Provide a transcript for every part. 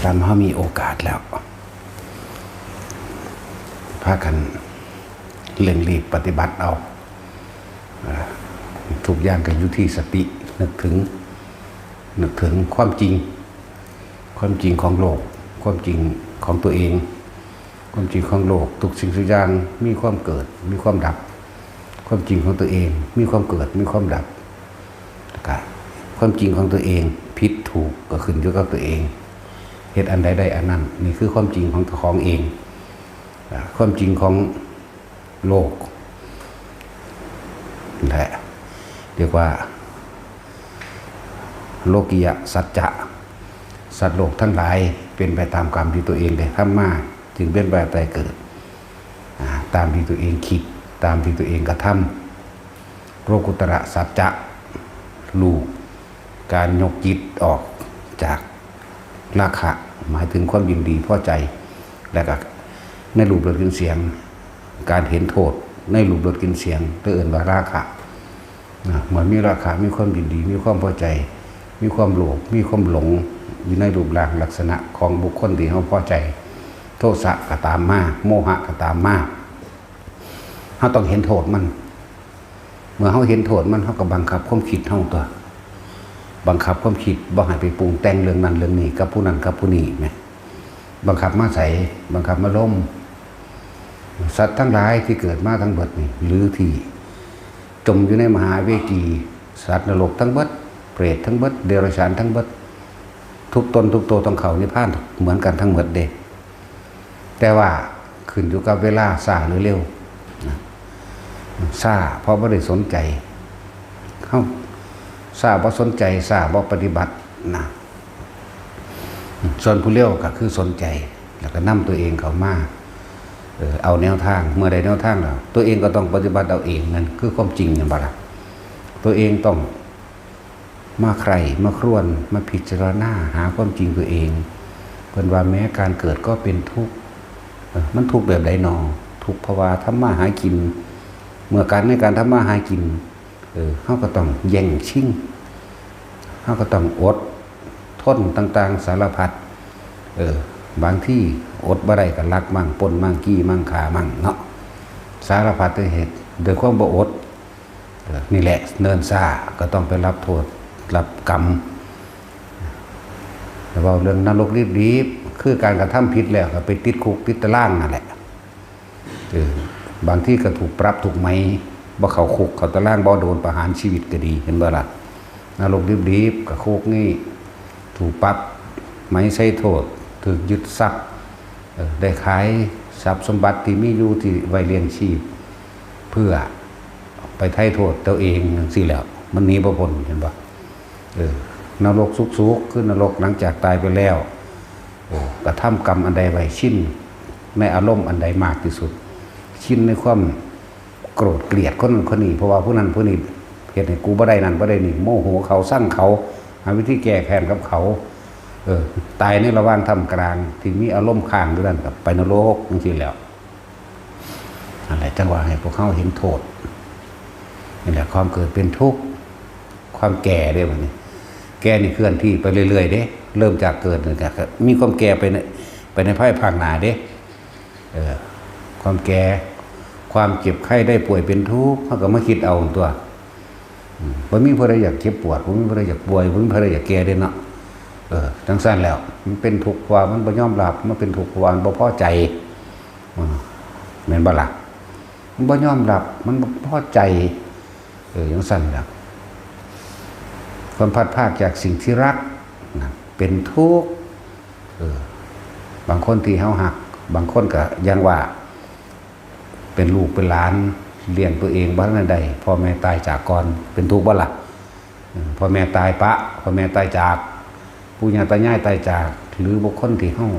ตามเขามีโอกาสแล้วพากันเร่งรีบปฏิบัติเอาทุกอย่างก็อยู่ที่สตินึกถึงความจริงของโลกความจริงของตัวเองความจริงของโลกทุกสิ่งทุกอย่างมีความเกิดมีความดับความจริงของตัวเองมีความเกิดมีความดับความจริงของตัวเองผิดถูกก็ขึ้นอยู่กับตัวเองเหตุอันใดใดอันนั้นนี่คือความจริงของเองความจริงของโลกแหละเรียกว่าโลกิยะสัจจะสัตว์โลกทั้งหลายเป็นไปตามกรรมที่ตัวเองได้ทำมาจึงเป็นไปแต่เกิดตามที่ตัวเองคิดตามที่ตัวเองกระทำโลกุตระสัจจะลูกการยกจิตออกจากราคะหมายถึงความยินดีพอใจและก็ในรูปรสกลิ่นเสียงการเห็นโทษในรูปรสกลิ่นเสียงตัวอื่นว่าราคะเหมือนมีราคะมีความยินดีมีความพอใจมีความโลภมีความหลงอยู่ในรูปร่างลักษณะของบุคคลที่เขาพอใจโทสะก็ตามมาโมหะก็ตามมาเขาต้องเห็นโทษมันเมื่อเขาเห็นโทษมันเขาก็บังคับความคิดเขาตัวบังคับความคิดบ่ให้ไปปรุงแต่งเรื่องนั้นเรื่องนี้กับผู้นั้นกับผู้นี้ไหมบังคับมาใส่บังคับมาล้มสัตว์ทั้งหลายที่เกิดมาทั้งหมดนี่หรือที่จมอยู่ในมหาเวทีสัตว์นรกทั้งหมดเปรตทั้งหมดเดรัจฉานทั้งหมดทุกตนทุกตัวต้องเขานิพพานเหมือนกันทั้งหมดเด็กแต่ว่าขึ้นอยู่กับเวลาช้าหรือเร็วช้าเพราะไม่ได้สนใจเขาช้าเพราะสนใจช้าเพราะปฏิบัตินะส่วนผู้เร็วก็คือสนใจแล้วก็นำตัวเองเข้ามาเอาแนวทางเมื่อใดแนวทางแล้วตัวเองก็ต้องปฏิบัติเอาเองนั่นคือความจริงอย่างไรล่ะตัวเองต้องมาใครมาครวนมาพิจารณาหาความจริงตัวเองเพิ่นว่าแม้การเกิดก็เป็นทุกข์มันทุกข์แบบใดหนอทุกข์เพราะว่าทำมาหากินเมื่อการในการทำมาหากินเขาก็ต้องแย่งชิงเขาก็ต้องอดทนต่างๆสารพัดบางที่อดบ่ได้ก็ลักมั่งปล้นมั่งกี้มั่งขามั่งเนาะสารพัดด้วยเหตุโดยความบ่อดนี่แหละเนินซ่าก็ต้องไปรับโทษรับกรรมแต่ว่าเรื่องนรกรีบๆคือการกระทำผิดแล้วก็ไปติดคุกติดตารางนั่นแหละบางที่ก็ถูกปรับถูกไหมบ่เขาคุกเขาตารางบ่โดนประหารชีวิตก็ดีเห็นบ่ล่ะนรกรีบๆกับคุกนี่ถูกปรับไหมใช้โทษถูกยึดทรัพย์ได้ขายทรัพย์สมบัติที่มีอยู่ที่ไว้เลี้ยงชีพเพื่อไปไถ่โทษตัวเองสิแล้วมันหนีบ่พ้นเห็นบ่นรกสุกๆคือนรกหลังจากตายไปแล้วกระทำกรรมอันใดไว้ชินในอารมณ์อันใดมากที่สุดชินในความโกรธเกลียดคนนั้นคนนี้เพราะว่าผู้นั้นผู้นี้เหตุให้กูบ่ได้นั่นบ่ได้นี่โมโหเขาสั่งเขาหาวิธีแก้แค้นกับเขาตายในระหว่างทำกลางที่มีอารมณ์ข้างด้วยกันกับไปนรกจริงๆแล้วอะไรจังหวะให้พวกเขาเห็นโทษนี่แหละความเกิดเป็นทุกข์ความแก่ได้แบบนี้แก่นี่เคลื่อนที่ไปเรื่อยๆเด้เริ่มจากเกิดเนี่ยมีความแก่ไปในภายภาคหน้าเด้ความแก่ความเจ็บไข้ได้ป่วยเป็นทุกข์เขาก็มาคิดเอาตัวว่ามีผู้ใดอยากเจ็บปวดว่ามีผู้ใดอยากป่วยว่ามีผู้ใดอยากแก่เด้เนาะทั้งสั้นแล้วมันเป็นทุกข์ว่ามันบ่ยอมรับมันเป็นทุกข์ว่ามันบ่พอใจแม่นบ่ล่ะมันบ่ยอมรับมันบ่พอใจอย่างสั้นแล้วความพัดภาคจากสิ่งที่รักเป็นทุกข์บางคนที่เฮาหักบางคนก็ยังว่าเป็นลูกเป็นหลานเลี้ยงตัวเองบ้านใดพ่อแม่ตายจากก่อนเป็นทุกข์บ่ล่ะพ่อแม่ตายปะพ่อแม่ตายจากปู่ย่าตายายตายจากหรือบุคคลที่เฮา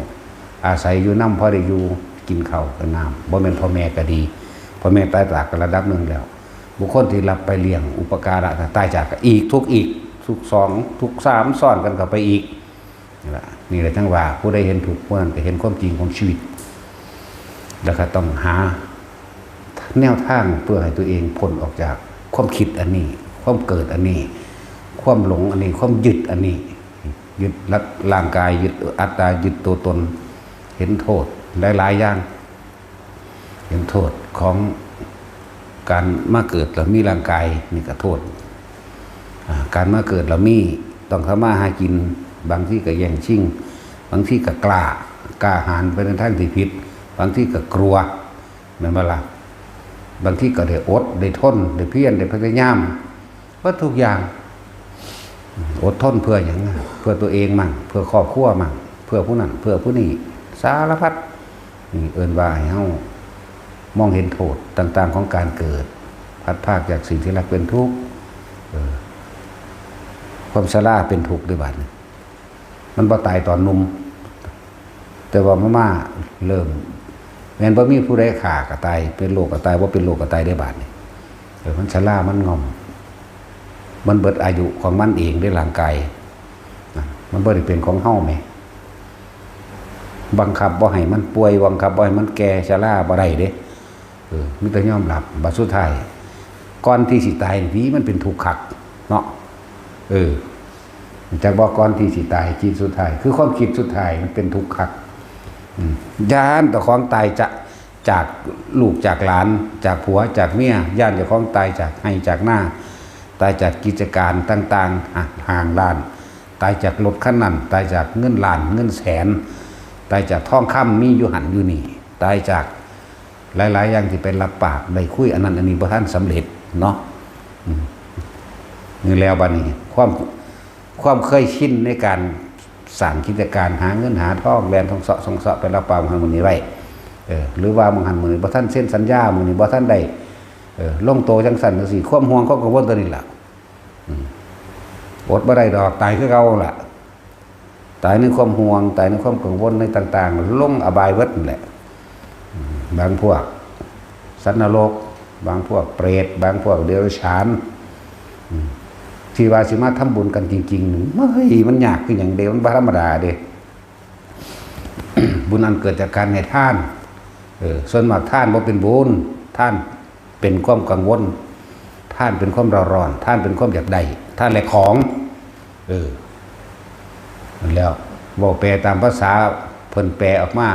อาศัยอยู่นำพอได้อยู่กินข้าวกับน้ำบ่แม่นพ่อแม่ก็ดีพ่อแม่ตายจากระดับหนึ่งแล้วบุคคลที่รับไปเลี้ยงอุปการะตายจากอีกทุกสองทุกสามซ้อนกันเข้าไปอีกนี่แหละจังว่าผู้ใดเห็นถูกผู้นั้นก็เห็นความจริงของชีวิตแล้วก็ต้องหาแนวทางเพื่อให้ตัวเองพ้นออกจากความคิดอันนี้ความเกิดอันนี้ความหลงอันนี้ความยึดอันนี้ ยึดร่างกายยึดอัตตายึดตัวตนเห็นโทษหลายๆอย่างเห็นโทษของการมาเกิดแล้วมีร่างกายนี่ก็โทษการมาเกิดแล้วมีต้องทำมาหากินบางที่ก็แย่งชิงบางที่ก็กล้าหาญไปในทางที่ผิดบางที่ก็กลัวแม่นบ่ล่ะบางที่ก็ได้อดได้ทนได้เพียรได้พยายามว่าทุกอย่างอดทนเพื่ออย่างนั้นเพื่อตัวเองมั่งเพื่อครอบครัวมั่งเพื่อผู้นั้นเพื่อผู้นี้สารพัดนี่เอิ้นว่าให้เฮามองเห็นโทษต่างๆของการเกิดพัดภาคจากสิ่งที่รักเป็นทุกข์ความชราเป็นทุกข์ด้วยบัดนี้มันบ่ตายตอนหนุ่มแต่ว่ามาเริ่มแม้นบ่มีผู้ใดฆ่าก็ตายเป็นโรคก็ตายบ่เป็นโรคก็ตายได้บัดนี้มันชรามันงอมมันเบิดอายุของมันเองด้วยร่างกายมันบ่ได้เป็นของเฮาแหมบังคับบ่ให้มันป่วยบังคับบ่ให้มันแก่ชราบ่ได้เด้มีแต่ยอมรับบัดสุดท้ายก่อนที่สิตายนี่มันเป็นทุกข์คักเนาะจากบอกก่อนที่สิตายจิตสุดท้ายคือความคิดสุดท้ายมันเป็นทุกข์คักย่านต่อของตายจากลูกจากหลานจากผัวจากเมียย่านเจ้าของตายจากให้จากหน้าตายจากกิจการต่างๆห่างล้านตายจากรถคันนั้นตายจากเงินล้านเงินแสนตายจากทองคำมีอยู่หันอยู่นี่ตายจากหลายๆอย่างที่เป็นรับปากได้คุยอันนั้นอันนี้บ่ทันสำเร็จเนาะนี่แล้วบัดนี้ความเคยชินในการสร้างกิจการหาเงินหาทองแลนทองเสาะสองเสาะไปรับปากมื้อนี้ไว้หรือว่ามื้อหันมื้อนี้บ่ทันเซ็นสัญญามื้อนี้บ่ทันได้ลงโตจังซั่นจังซี่ความห่วงเขาก็วนตัวนี้ล่ะอดบ่ได้ดอกตายคือเก่าล่ะตายในความห่วงตายในความกังวลในต่างๆลงอบายเบิดนั่นแหละบางพวกสัตว์นรกบางพวกเปรตบางพวกเดรัจฉานที่ว่าสิมาทำบุญกันจริงๆเฮ้ยมันยากคืออย่างเดียวมันธรรมดาเด้ บุญอันเกิดจากการให้ทานส่วนมากทานบ่เป็นบุญท่านเป็นความกังวลท่านเป็นความร้อนท่านเป็นความอยากได้ท่านแหละของแล้วบอกแปลตามภาษาเพิ่นแปลออกมา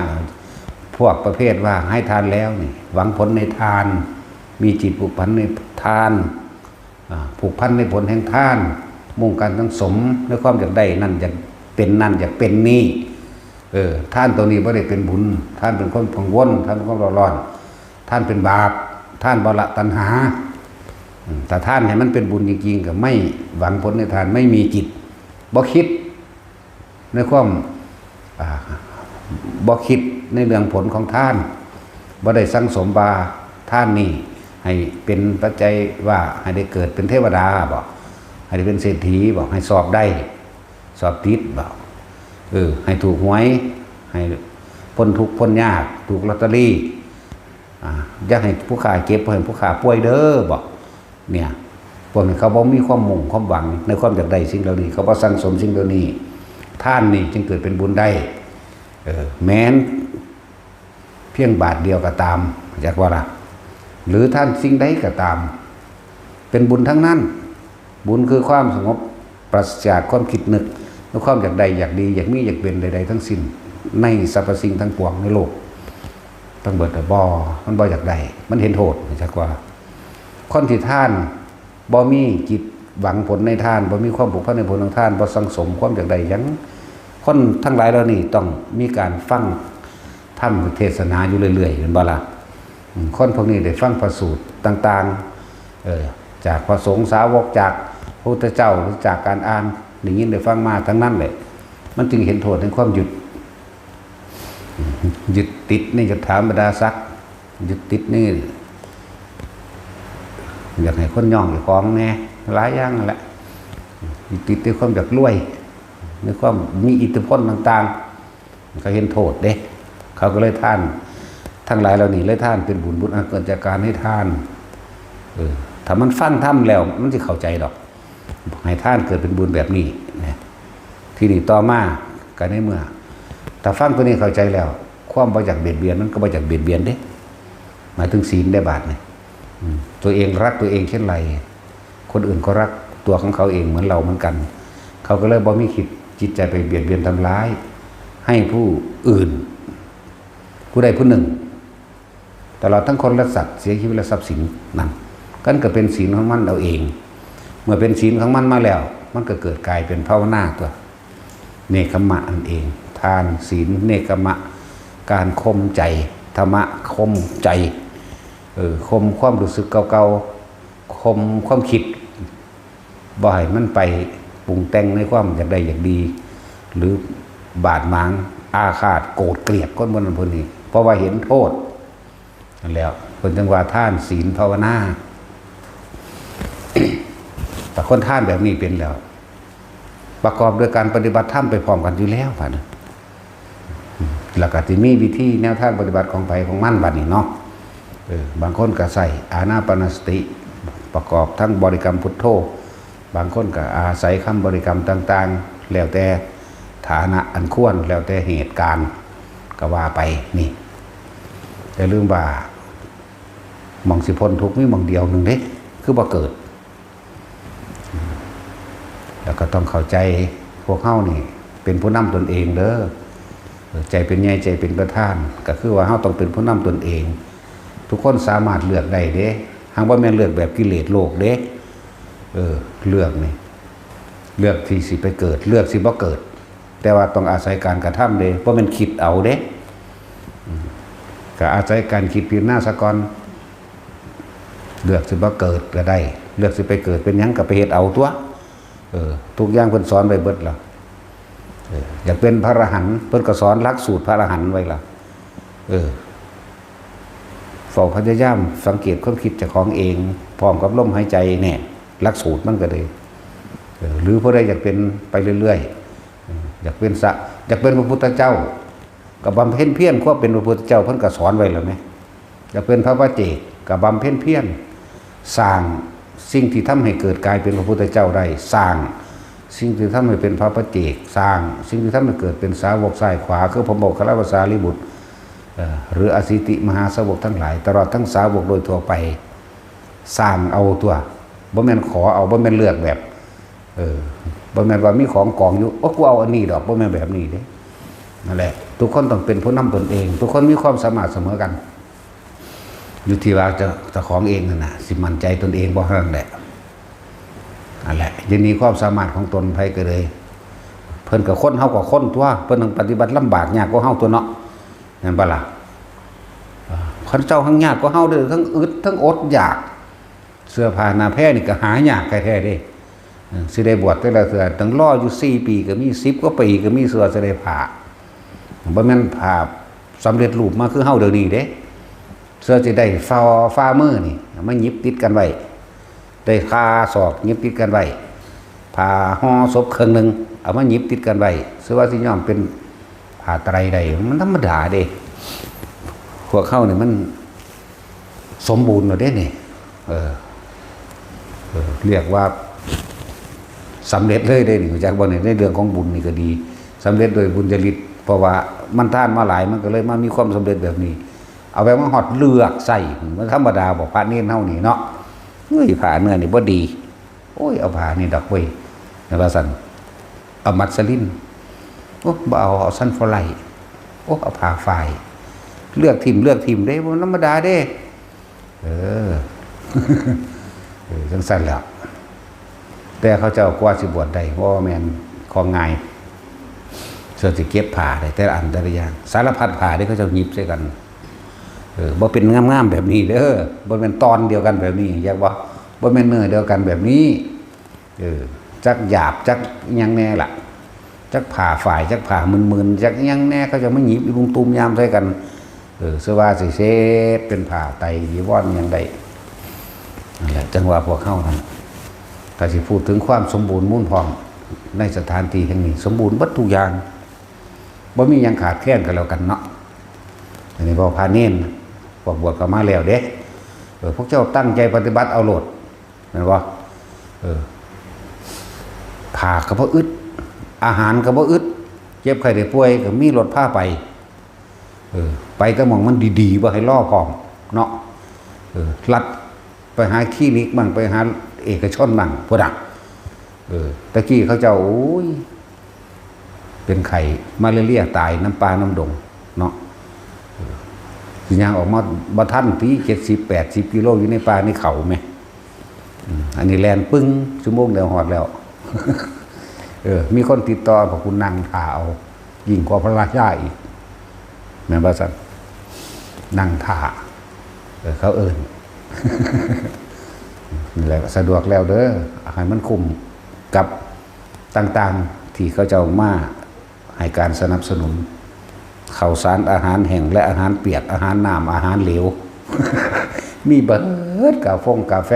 พวกประเภทว่าให้ทานแล้วนี่หวังผลในทานมีจิตผูกพันในทานผูกพันในผลแห่งทานมุ่งการทั้งสมในความอยากได้นั่นอยากเป็นนั่นอยากเป็นนี่ท่านตัวนี้ไม่ได้เป็นบุญท่านเป็นคนกังวลท่านเป็นคนร้อนท่านเป็นบาปท่านบละตัณหาแต่ท่านให้มันเป็นบุญจริงๆก็ไม่หวังผลในทานไม่มีจิตบ่คิดในความบ่คิดในเรื่องผลของท่านบ่ได้สั่งสมบาท่านนี่ให้เป็นปัจจัยว่าให้ได้เกิดเป็นเทวดาบอกให้ได้เป็นเศรษฐีบอกให้สอบได้สอบติดบอกให้ถูกหวยให้พ้นทุกข์พ้นยากถูกลอตเตอรี่อยากให้ผู้ขาเก็บให้ผู้ขาป่วยเด้อบอกเนี่ยพวกนี้เขาบอกมีความมุ่งความหวังในความอยากได้สิ่งเหล่านี้เขาบอกสั่งสมสิ่งเหล่านี้ท่านนี่จึงเกิดเป็นบุญได้แม้นเพียงบาทเดียวก็ตามอยากว่าล่ะหรือท่านสิ่งใดก็ตามเป็นบุญทั้งนั้นบุญคือความสงบปราศจากความคิดนึกและความอยากใดอยากดีอยากมีอยากเป็นใดๆทั้งสิ้นในสรรพสิ่งทั้งปวงในโลกทั้งเบิดแต่บ่มันบ่อยากใดมันเห็นโทษจักว่าคนที่ท่านบ่มีจิตหวังผลในทานบ่มีความผูกพันในผลของทานบ่สังสมความอยากใดหยังคนทั้งหลายเหล่านี้ต้องมีการฟังธรรมเทศนาอยู่เรื่อยๆเห็นบ่ล่ะคนพวกนี้ได้ฟังพระสูตรต่างๆจากพระสงฆ์สาวกจากพระพุทธเจ้าหรือจากการอ่านได้ยินได้ฟังมาทั้งนั้นเลยมันจึงเห็นโทษในความหยุดติดนี่จะถามบรรดาศักดิ์หยุดติดนี่อยากให้คนย่องอย่าของแน่หลายอย่างนั่นแหละติดในความอยากรวยในความมีอิทธิพลต่างๆเขาเห็นโทษเด้เขาก็เลยท่านทั้งหลายเหล่านี้เลยท่านเป็นบุญอันเกิดจากการให้ทานถ้ามันฟังทำแล้วมันจะเข้าใจดอกให้ท่านเกิดเป็นบุญแบบนี้นะที่นี่ต่อมากันในเมื่อถ้าฟังตัวนี้เข้าใจแล้วความบ่อยากเบียดเบียนมันก็บ่อยากเบียดเบียนเด้หมายถึงศีลได้บาทเนี่ยตัวเองรักตัวเองเช่นไรคนอื่นก็รักตัวของเขาเองเหมือนเราเหมือนกันเขาก็เลยบ่มีคิด จิตใจไปเบียดเบียนทำร้ายให้ผู้อื่นผู้ใดผู้หนึ่งตลอดทั้งคนและสัตว์เสียชีวิตและทรัพย์สินนั่นกันก็เป็นศีลของมันเราเองเมื่อเป็นศีลของมันมาแล้วมันก็เกิดกลายเป็นภาวนาตัวเนกขมะอันเองทานศีลเนกขมะการข่มใจธรรมะข่มใจข่มความรู้สึกเก่าๆข่มความคิดบ่ให้มันไปปรุงแต่งในความอยากได้อยากดีหรือบาดหมางอาฆาตโกรธเกลียดคนบนนั้นคนนี้เพราะว่าเห็นโทษนั่นแล้วคนจังว่าท่านศีลภาวนา แต่คนท่านแบบนี้เป็นแล้วประกอบด้วยการปฏิบัติธรรมไปพร้อมกันอยู่แล้วผ่านแล้วก็จะมีวิธีแนวทางปฏิบัติของไปของมั่นบัดนี้เนาะบางคนก็ใส่อานาปานสติประกอบทั้งบริกรรมพุทโธบางคนก็อาศัยคำบริกรรมต่างๆแล้วแต่ฐานะอันควรแล้วแต่เหตุการณ์ก็ว่าไปนี่แต่ลืมว่ามองสิพ้นทุกข์มีมองเดียวหนึ่งเด้คือบ่เกิดแล้วก็ต้องเข้าใจพวกเฮานี่เป็นผู้นำตนเองเด้อใจเป็นใหญ่ใจเป็นประธานก็คือว่าเฮาต้องเป็นผู้นำตนเอง ทุกคนสามารถเลือกได้เด้หากว่าแม่นเลือกแบบกิเลสโลกเด้เลือกนี่เลือกที่สิไปเกิดเลือกสิบ่เกิดแต่ว่าต้องอาศัยการกระทำเด้เพราะมันคิดเอาเด้ก็อาศัยการคิดพิจารณาซะก่อนเลือกสิบ่เกิดก็ได้เลือกสิไปเกิดเป็นหยังก็ไปเฮ็ดเอาตัวทุกอย่างเพิ่นสอนไว้เบิดแล้วอยากเป็นพระอรหันต์เพิ่นก็สอนหลักสูตรพระอรหันต์ไว้ล่ะเฝ้าพยายามสังเกตความคิดเจ้าของเองพร้อมกับลมหายใจเนี่ยหลักสูตรมันก็เลยหรือผู้ใดอยากเป็นไปเรื่อยๆอยากเป็นพระพุทธเจ้ากับบำเพ็ญเพียรควบเป็นพระพุทธเจ้าเพิ่นก็สอนไว้แล้วไหมอยากเป็นพระปัจเจกกับบำเพ็ญเพียรสร้างสิ่งที่ทำให้เกิดกลายเป็นพระพุทธเจ้าได้สร้างสิ่งที่ทำให้เป็นพระปัจเจกสร้างสิ่งที่ทำให้เกิดเป็นสาวกซ้ายขวาคือพระโมคคัลลาภาษาลิบุตรหรืออสิติมหาสาวกทั้งหลายตลอดทั้งสาวกโดยทั่วไปสร้างเอาตัวบ่แม่นขอเอาบ่แม่นเลือกแบบบ่แม่นว่ามีของกองอยู่กูเอาอันนี้ดอกบ่แม่นแบบนี้เด้นั่นแหละทุกคนต้องเป็นผู้นำตนเองทุกคนมีความสามารถเสมอกันอยู่ที่ว่าจะของเองนั่นน่ะสิมั่นใจตนเองบ่เท่านั้นแหละนั่นแหละยินดีความสามารถของตนไผก็เลยเพิ่นกับคนเฮากับคนตัวเพิ่นต้องปฏิบัติลำบากยากกว่าเฮาตัวเนาะนั่นบ่ล่ะข้าเจ้าทั้งยากกว่าเฮาเด้อทั้งอึดทั้งอดอยากเสื้อผ้าหน้าแพร่นี่ก็หายากแท้ๆเด้สิได้บวชแต่ละเทื่อตั้งรออยู่4ปีก็มี10กว่าปีก็มีเสื้อสิได้ผ้าบ่แม่นผ้าสำเร็จรูปมาคือเฮาเดี๋ยวนี้เด้เสื้อสิได้ฝ่ามือนี่มันหยิบติดกันไว้ได้คาศอกหยิบติดกันไว้ผ้าห่อศพเครื่องนึงเอามาหยิบติดกันไว้ซึ่งว่าสิยอมเป็นผ้าไตรใดมันธรรมดาเด้พวกเข้านี่มันสมบูรณ์แล้วเด้นี่เรียกว่าสำเร็จเลยได้นี่จากบ่นี่ในเรื่องของบุญนี่ก็ดีสำเร็จโดยบุญจริตเพราะว่ามันท่านมาหลายมันก็เลยมามีความสำเร็จแบบนี้เอาแบบมาหอดเลือกใส่มันธรรมดาบอกพระเน้นเท่านี้เนาะเฮ้ยผ่าเนื้อนี่บ่ดีโอ้ยเอาผ่านี่ดอกเว้ยในภาษาเอามัดสลินโอ้บ่เอาสั้นฟอไลโอ้เอาผ่าไฟเลือกทิมได้มันธรรมดาเด้จังสั้นแล้วแต่เขาเจ้ากว่าสิบวชได้เพราะแมนของง่ายเสื้อสิเก็บผ่าได้แต่ละอันแต่ละอย่างสารพัดผ่าที่เขาเจ้าหยิบใส่กันบ่เป็นงามๆแบบนี้เด้อบ่เป็นตอนเดียวกันแบบนี้อยากบ่เป็นเนื้อเดียวกันแบบนี้จักหยาบจักยังแน่ล่ะจักผ่าฝ่ายจักผ่ามึนๆจักยังแน่เขาจะมาหยิบลุงตุมยามใส่กันเสื้อว่าสิเซฟเป็นผ่าไตยีวอนยังได้นั่นแหละจังหวะพวกเข้านั่นถ้าสิพูดถึงความสมบูรณ์มุ่นพร้อมในสถานที่แห่งนี้สมบูรณ์บัดทุกอย่างบ่มียังขาดแคลนกันแล้วกันเนาะอันนี้พอพาเน้นพวกบวชก็มาแล้วเด้พวกเจ้าตั้งใจปฏิบัติเอาโลดเห็นบ่ผ่าก็บ่อึดอาหารก็บ่อึดเจ็บไข้ได้ป่วยก็มีรถพาไปไปแต่หม่องมันดีๆบ่ให้ล่อพร้อมเนาะลัดไปหาคลินิกบ้างไปหาเอกชนบ้างพวกนั้นตะกี้เขาเจ้าโอ้ย เป็นไข่มาเรียตายน้ำปลาน้ำดงเนาะสิย่างออกมาบ่ทันที่70-80กิโลอยู่ในป่าในเขาไหมอันนี้แลนปึ้งชั่วโมงเดียวหอดแล้ว มีคนติดต่อบอกคุณนั่งท่าเอายิ่งกว่าพระราชาอีกแม่นบ่ซั่นนั่งท่าเขาเอิ้น นี่แหละสะดวกแล้วเด้อให้มันคุ้มกับต่างๆที่เขาเจ้ามาให้การสนับสนุนข้าวสารอาหารแห้งและอาหารเปียกอาหารน้ำอาหารเหลว มีเบิดกาแฟ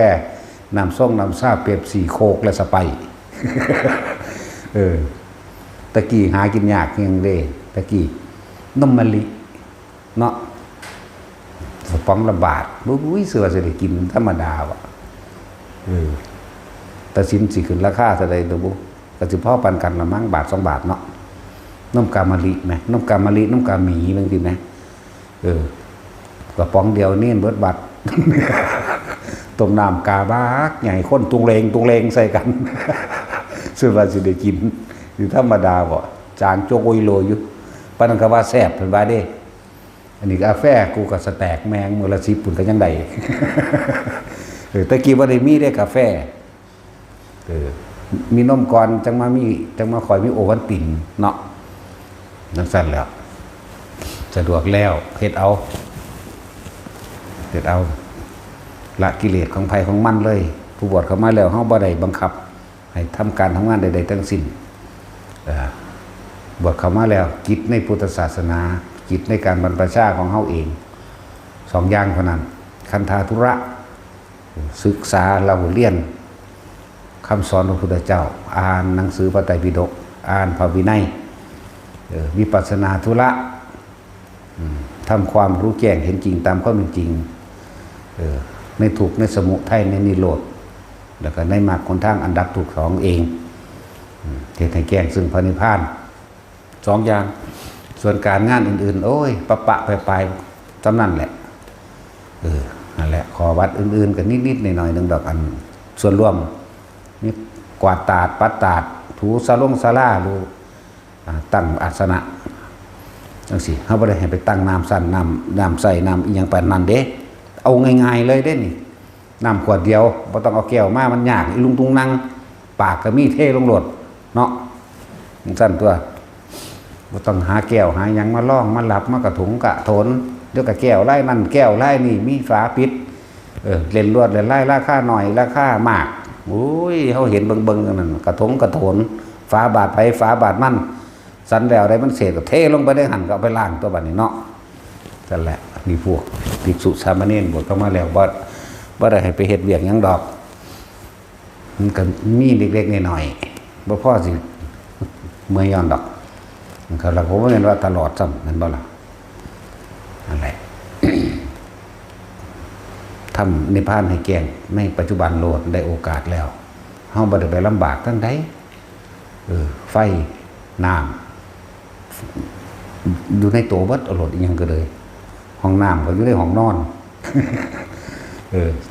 น้ำส้มน้ำซาเป๊ปซี่โคกและสไปร์ ตะกี้หากินยากยังเด้ตะกี้นมมะลิเนาะสปองละบาทบุ้ยเสือสิได้กินธรรมดาวะแต่สินสิขึ้นราคาเท่าใดตัวบุก็สิพ่อปันกันละมั้งบาท2 บาทเนาะนมกามะลิไหมนมกามะลินมกาหมีบางทีไหมกระป๋องเดียวนี่เบิดบัตร ต้มน้ำกาบากใหญ่ข้นตุงเลงใส่กัน ซึ่งว่าสิได้กินอยู่ธรรมดาบ่จางโจกโอยโลอยู่ปานนั้นก็ว่าแซ่บเพิ่นว่าเด้อันนี้กาแฟกูก็สแตกแมงมื้อละ10ปุ่นก็ยังได้ ตะกี้บ่ได้มีได้กาแฟมีนมก่อนจังมาคอยมีโอวัลตินเนาะนั่นสั่นแล้วสะดวกแล้วเฮ็ดเอาละกิเลสของภัยของมันเลยผู้บวชเข้ามาแล้วเฮาบ่ได้บังคับให้ทำการทำงานใดๆทั้งสิ้นบวชเข้ามาแล้วจิตในพุทธศาสนาจิตในการบรรพชาของเฮาเอง2 อย่างเท่านั้นคันธาธุระศึกษาเราเรียนคำสอนของพระพุทธเจ้าอ่านหนังสือพระไตรปิฎกอ่านพระวินัยวิปัสสนาธุระทำความรู้แจ้งเห็นจริงตามข้อเป็นจริงในทุกข์ในสมุทัยในนิโรธแล้วก็ในมรรคหนทางอันดับทุกข์2เองเทศให้แจ้งซึ่งพระนิพพาน2 อย่างส่วนการงานอื่นๆโอ้ยปะไปจำนั่นแหละนั่นแหละขอวัดอื่นๆกันนิดๆหน่อยๆนึงดอกอันส่วนร่วมนี่กวาดตาดปัดตาดถูศาลาหรือตั้งอาสนะจังสิเฮาบ่ได้ให้ไปตั้งน้ำสั่นน้ำใส่น้ำอีหยังปานนั้นเด้เอาง่ายๆเลยเด้นี่น้ำขวดเดียวบ่ต้องเอาแก้วมามันยากลุงตุงนั่งปากก็มีเทลงโลดเนาะสั่นตัวบ่ต้องหาแก้วหาหยังมาล่องมาหลับมากระถุงกะโถนเดี๋ยวก็แก้วไล่นั่นแก้วไล่นี่มีฝาปิดเล่นลวดเล่นไล่ราคาหน่อยราคามากโอ้ยเฮาเห็นเบิ่งๆนั่นกระถงกระโถนฝาบาดไผฝาบาดมันสันแล้วได้มันเศษก็เทลงไปได้หั่นก็เอาไปล้างตัวบัดนี้เนาะนั่นแหละมีพวกภิกษุสามเณรบวชเข้ามาแล้วบ่ได้ให้ไปเฮ็ดเวียกหยังดอกมันก็มีเล็กๆน้อยๆบ่พอสิเมื่อยย้อนดอกเขาละผมว่าเห็นว่าตลอดซ้ำนั่นบ่ล่ะนั่นแหละ ทำนิพพานให้แจ้งในปัจจุบันโลดได้โอกาสแล้วเฮาบ่ได้ไปลำบากทั้งใดไฟน้ำอยู่ในตัวเบิดเอาโลดอีหยังก็เลยห้องน้ำก็อยู่ในห้องนอน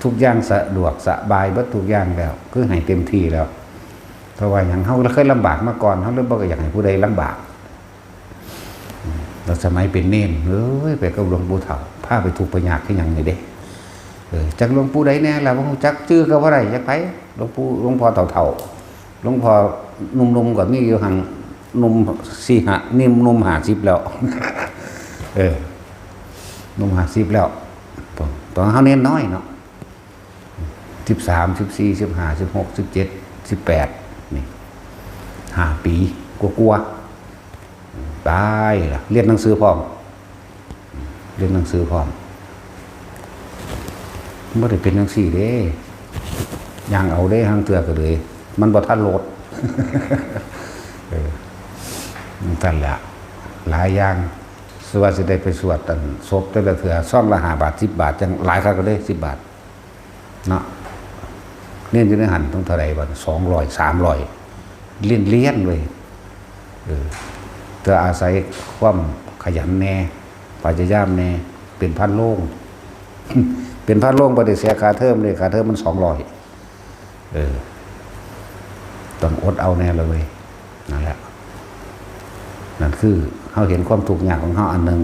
ทุกอย่างสะดวกสบายเบิดทุกอย่างแล้วคือให้เต็มที่แล้วเพราะว่าอย่างเฮาเคยลำบากมาก่อนเฮาเลยบ่อยากให้ผู้ใดลำบากเราสมัยเป็นเนนไปกับหลวงปู่เฒ่าพาไปทุกข์ไปยากคือหยังนี่เด้จักหลวงปู่ใดแน่ล่ะบ่ฮู้จักชื่อก็บ่ได้จักไผหลวงพ่อเฒ่าหลวงพ่อหนุ่มๆก็มีอยู่หั่งหนุ่ม4-5นี่หนุ่ม50แล้ว หนุ่ม50แล้วตอนเฮาเน้นน้อยเนาะ13 14 15 16 17 18นี่5 ปีกลัวตายล่ะเรียนหนังสือพร้อมบ่ได้เป็นจังซี่เด้ย่างเอาเด้ทางเตือก็เลยมันบ่ทันโหลด นั่นแหละหลายอย่างสวัสดิ์ได้ไปสวดศพแต่ละเถื่อซ่องละ5 บาท10 บาทจังหลายครั้งก็ได้10 บาทเนาะเรียนอยู่ในหันต้องเท่าไหร่บ่200 300เรียนเลยเธออาศัยความขยันแน่พยายามแน่เป็นพันโลง เป็นพันโลงบ่ได้เสียค่าเทอมเลยค่าเทอมมัน200ต้องอดเอาแน่เลยนั่นแหละ นั่นคือเขาเห็นความทุกข์ยากของเขาอันหนึ่ง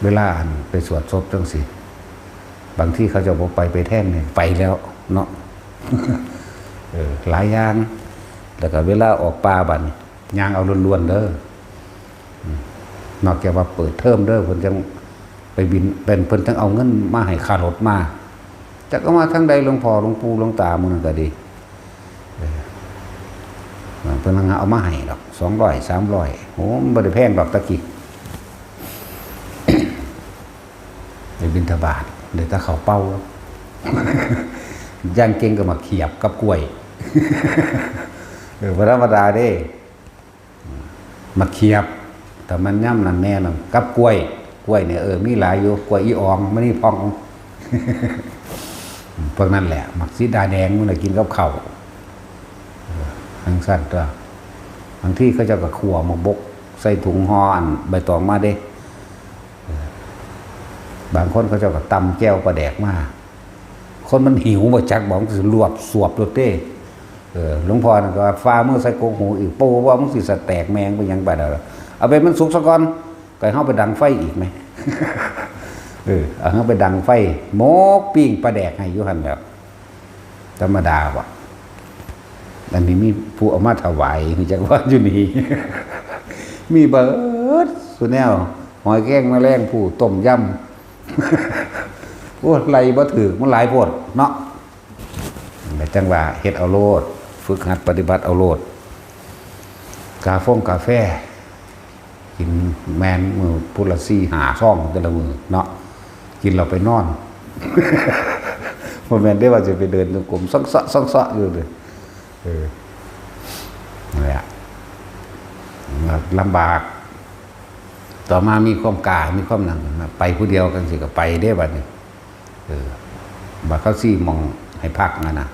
เวลาไปสวดศพจังสิบางที่เขาจะบอกไปแท่นเนี่ยไปแล้วเนาะ หลายอย่างแล้วก็เวลาออกป่าบัดย่างเอาล้วนๆเด้อนอกจากว่าเปิดเทอมเด้อเพิ่นจังไปบินเป็นเพิ่นจังเอาเงินมาให้ค่ารถมาจักเอามาทั้งใดหลวงพ่อหลวงปู่หลวงตามื้อนั้นก็ดีเพิ่นเอามาให้ดอก200 300โหมันบ่ได้แพงดอกตะกี้ไปบิณฑบาตเลยตะเขาเป้าย่างเก่งก็มาเขียบกับกล้วยพระธรรมดาเด้มาเขียบแต่มันย่ำนั่นแน่นอนกับกล้วยเนี่ยมีหลายอยู่กล้วยอีอองไม่นี่พองพวกนั้นแหละหมักสีดาแดงมันเลยกินกับเข่าทั้งสั้นตัวบางที่เขาจะกับขั่วมาบกใส่ถุงห่ออันใบตองมาเด้บางคนเขาจะกับตำแก้วปลาแดกมาคนมันหิวบ่จักบอกมันสิรวบสวบรถเต้หลวงพ่อก็ฟ้าเมื่อใส่โกงหูอีกโป้ว่ามันสิสแตกแมงไปยังไปแล้วเอาไปมันสุกซะก่อนก็เข้าไปดังไฟอีกไหมเอาเข้าไปดังไฟโมกปิ้งปลาแดกให้ยุหันแบบธรรมดาว่ะอันนี้มีผู้เอามาถวายนี่จักว่าอยู่นี่ มีเบิดสุดแนวหอยแกงแมลงผู้ต้มยำโอ้ไรบ่ถือมันหลายโพดเนาะแต่จังว่าเฮ็ดเอาโลดฝึกหัดปฏิบัติเอาโลดกาแฟกินแมนมือพุละ4-5 ซ่องแต่ละมือเนาะกินเราไปนอนบ่แม่นได้ว่าจะไปเดินจงกรมซ่อๆอยู่เลยนี่อ่ะลำบากต่อมามีความกล้ามีความหนังไปผู้เดียวกันสิก็ไปได้บัดนี้บัดเขาซี่มองให้พักนั่นนะ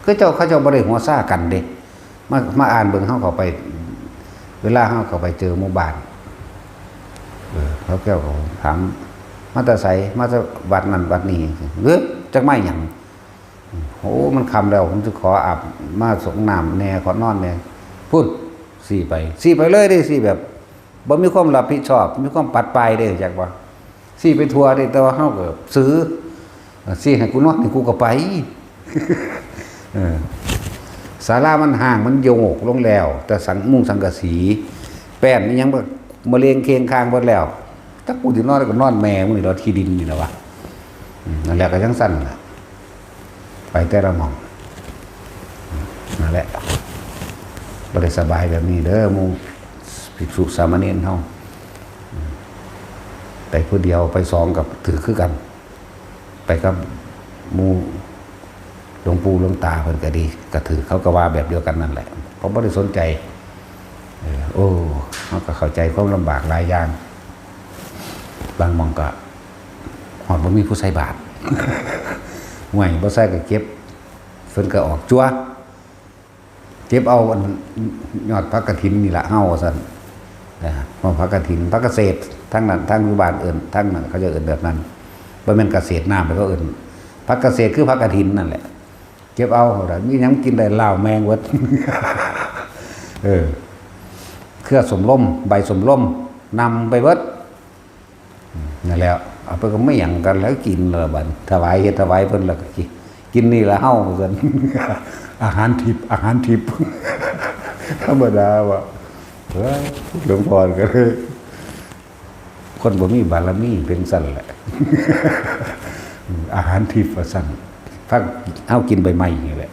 คือเขาเจ้าบ่ได้หัวซ่ากันเด้มาอ่านเบิ่งเฮาเข้าไปเวลาเฮาเข้าไปเจอหมู่บ้านเขาแก้วถามมาแต่ไสมาแต่วัดนั้นวัดนี้หรือจักไม่หยังโอ้มันคำแล้วผมจะขออาบมาสงน้ำแน่ขอนอนแน่พูดสี่ไปเลยได้สี่แบบบ่มีความรับผิดชอบมีความปัดไปได้จักว่าสี่ไปทัวร์ได้แต่ว่าเฮาก็ซื้อสี่ให้กูนอนให้กูก็ไปศาลามันห่างมันโยกลงแล้วแต่สังกะสีแป้นนี่ยังมะเร็งเคียงคางหมดแล้วถ้ากูสินอนก็นอนแม่มึงนี่เราที่ดินนี่นะวะนั่นแหละก็จังสั้นน่ะไปแต่ละหม่องนั่นแหละบ่ได้สบายแบบนี้เด้อหมู่ภิกษุสามเณรเฮาแต่ผู้เดียวไป2กับถือคือกันไปกับหมู่หลวงปู่หลวงตาเพิ่นก็ดีก็ถือเขาก็ว่าแบบเดียวกันนั่นแหละผมบ่ได้สนใจเฮาก็เข้าใจความลำบากหลายอย่างบางหม่องก็ฮอดบ่มีผู้ใส่บาตรห่วยบ่ใส่ก็เก็บเพิ่นก็ออกจั่วเก็บเอาอันยอดพระกฐินนี่ล่ะเฮาว่าซั่นพระกฐินพระเกษตรทั้งนั้นทั้งอยู่บ้านอื่นทั้งนั้นเขาจะเอิ้นแบบนั้นบ่แม่นเกษตรน้ำเขาเอิ้นพระเกษตรคือพระกฐินนั่นแหละเก็บเอามีหยังกินได้ลาวแมงเบิดเครือสมล่มใบสมล่มนำไปเบิดนั่นแหละเอาไปก็ไม่หยังกันแล้วกินละบัดถวายเฮ็ดถวายเพิ่นแล้วก็กินนี่ละเฮาซั่นอาหารทิพย์ธรรมดาว่าหลวงพ่อก็เลยคนบ่มีบารมีเป็นสั่นแหละอาหารทิพย์ว่าสั่นพักเอากินใบไม้นี่แหละ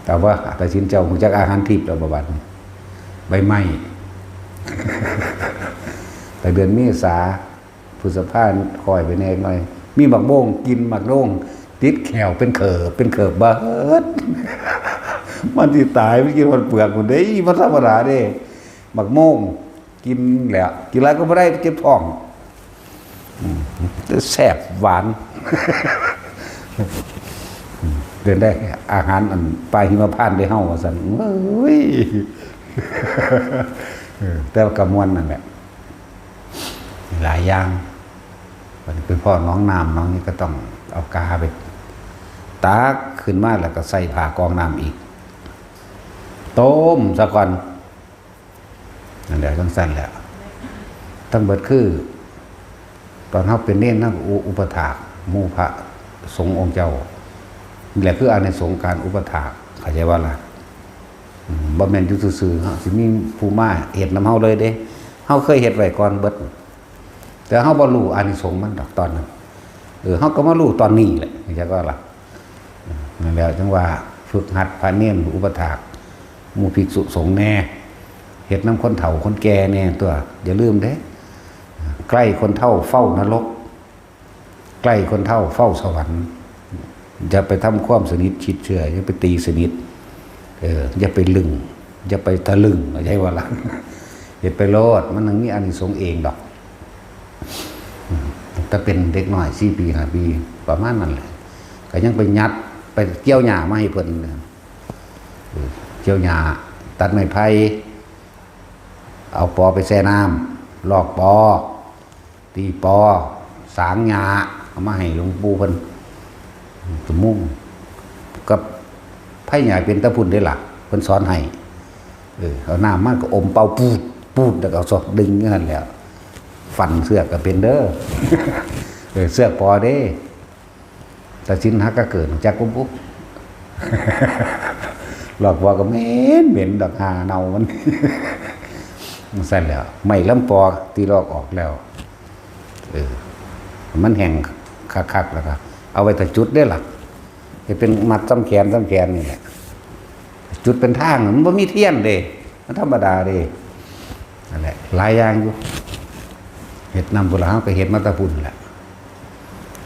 แต่ว่าแต่สินเจ้าคงจักอาหารทิพย์แล้วบ่บัดใบไม้แต่เดือนเมษาพฤษภาคมคอยไปแน่หน่อยมีหมักโม่งกินหมักโด่งติดแขวเป็นเขิบเบิดมันสิตายไม่กินมันเปลือกคนเด้มันธรรมดาเด้หมักโม่งกินแหละกินแล้วก็ไม่ได้เจ็บท้องแซ่บหวานเดินได้อาหารอันปลาหิมพานต์ได้เฮาว่าซั่นเอ้ยแต่กระมวลนั่นแหละหลายอย่างวันนี้เป็นพ่อน้องน้ำน้องนี่ก็ต้องเอากาไปตากขึ้นมาแล้วก็ใส่ผ้ากองน้ำอีกต้มซะก่อน นั่นแหละทั้งสั้นแหละทั้งเบิดคือตอนเขาเป็นเน้นทั้งอุปถากหมู่พระสงฆ์องค์เจ้านี่แหละคืออานิสงส์การอุปถากเข้าใจว่าล่ะบ่แม่นอยู่ซื่อๆเฮาสิมีผู้มาเฮ็ดนำเฮาเลยเด้เฮาเคยเฮ็ดไว้ก่อนเบิดแต่เฮาบ่รู้อานิสงส์มันดอกตอนนั้นเฮาก็มารู้ตอนนี้แหละเข้าใจว่าล่ะนั่นแหละจังว่าฝึกหัดพระเนรอุปถากหมู่ภิกษุสงฆ์แน่เฮ็ดนำคนเฒ่าคนแก่แน่ตัวอย่าลืมเด้ใกล้คนเฒ่าเฝ้านรกใกล้คนเฒ่าเฝ้าสวรรค์อย่าไปทำความสนิทชิดเชื่ออย่าไปตีสนิทอย่าไปลึงอย่าไปทะลึงใช่ว่าล่ะอย่าไปโลดมันนั่งนี่อานิสงส์เองดอกถ้าเป็นเด็กน้อย4 ปี 5 ปีประมาณนั้นแหละก็ยังไปยัดไปเกี่ยวหญ้ามาให้เพิ่นเกี่ยวหญ้าตัดไม้ไผ่เอาปอไปแช่น้ำลอกปอตีปอสางหญ้าเอามาให้หลวงปู่เพิ่นสมุ่งกับไผ่ใหญ่เป็นตะพุ่นได้ล่ะเพิ่นสอนให้เอาน้ำมันก็อมเป่าปูดปูดแล้วก็สอดดึงนั่นแหละฟันเสือกก็เป็นเด้อ เสือกปอเด้แต่ชิ้นฮักก็เกิดจากปุ๊บ หลอกว่าก็เหม็นดอกหาเน่ามันมันใส่แล้วไม่ลำปอตีลอกออกแล้วมันแห้งคักๆแล้วก็เอาไว้แต่จุดได้หลักจะเป็นมัดซ้ำแขนนี่แหละจุดเป็นทางมันไม่มีเทียนเด้มันธรรมดาเด้นั่นแหละหลายอย่างอยู่เห็ดน้ำบุหรี่ก็เห็ดมัตตพุนแหละ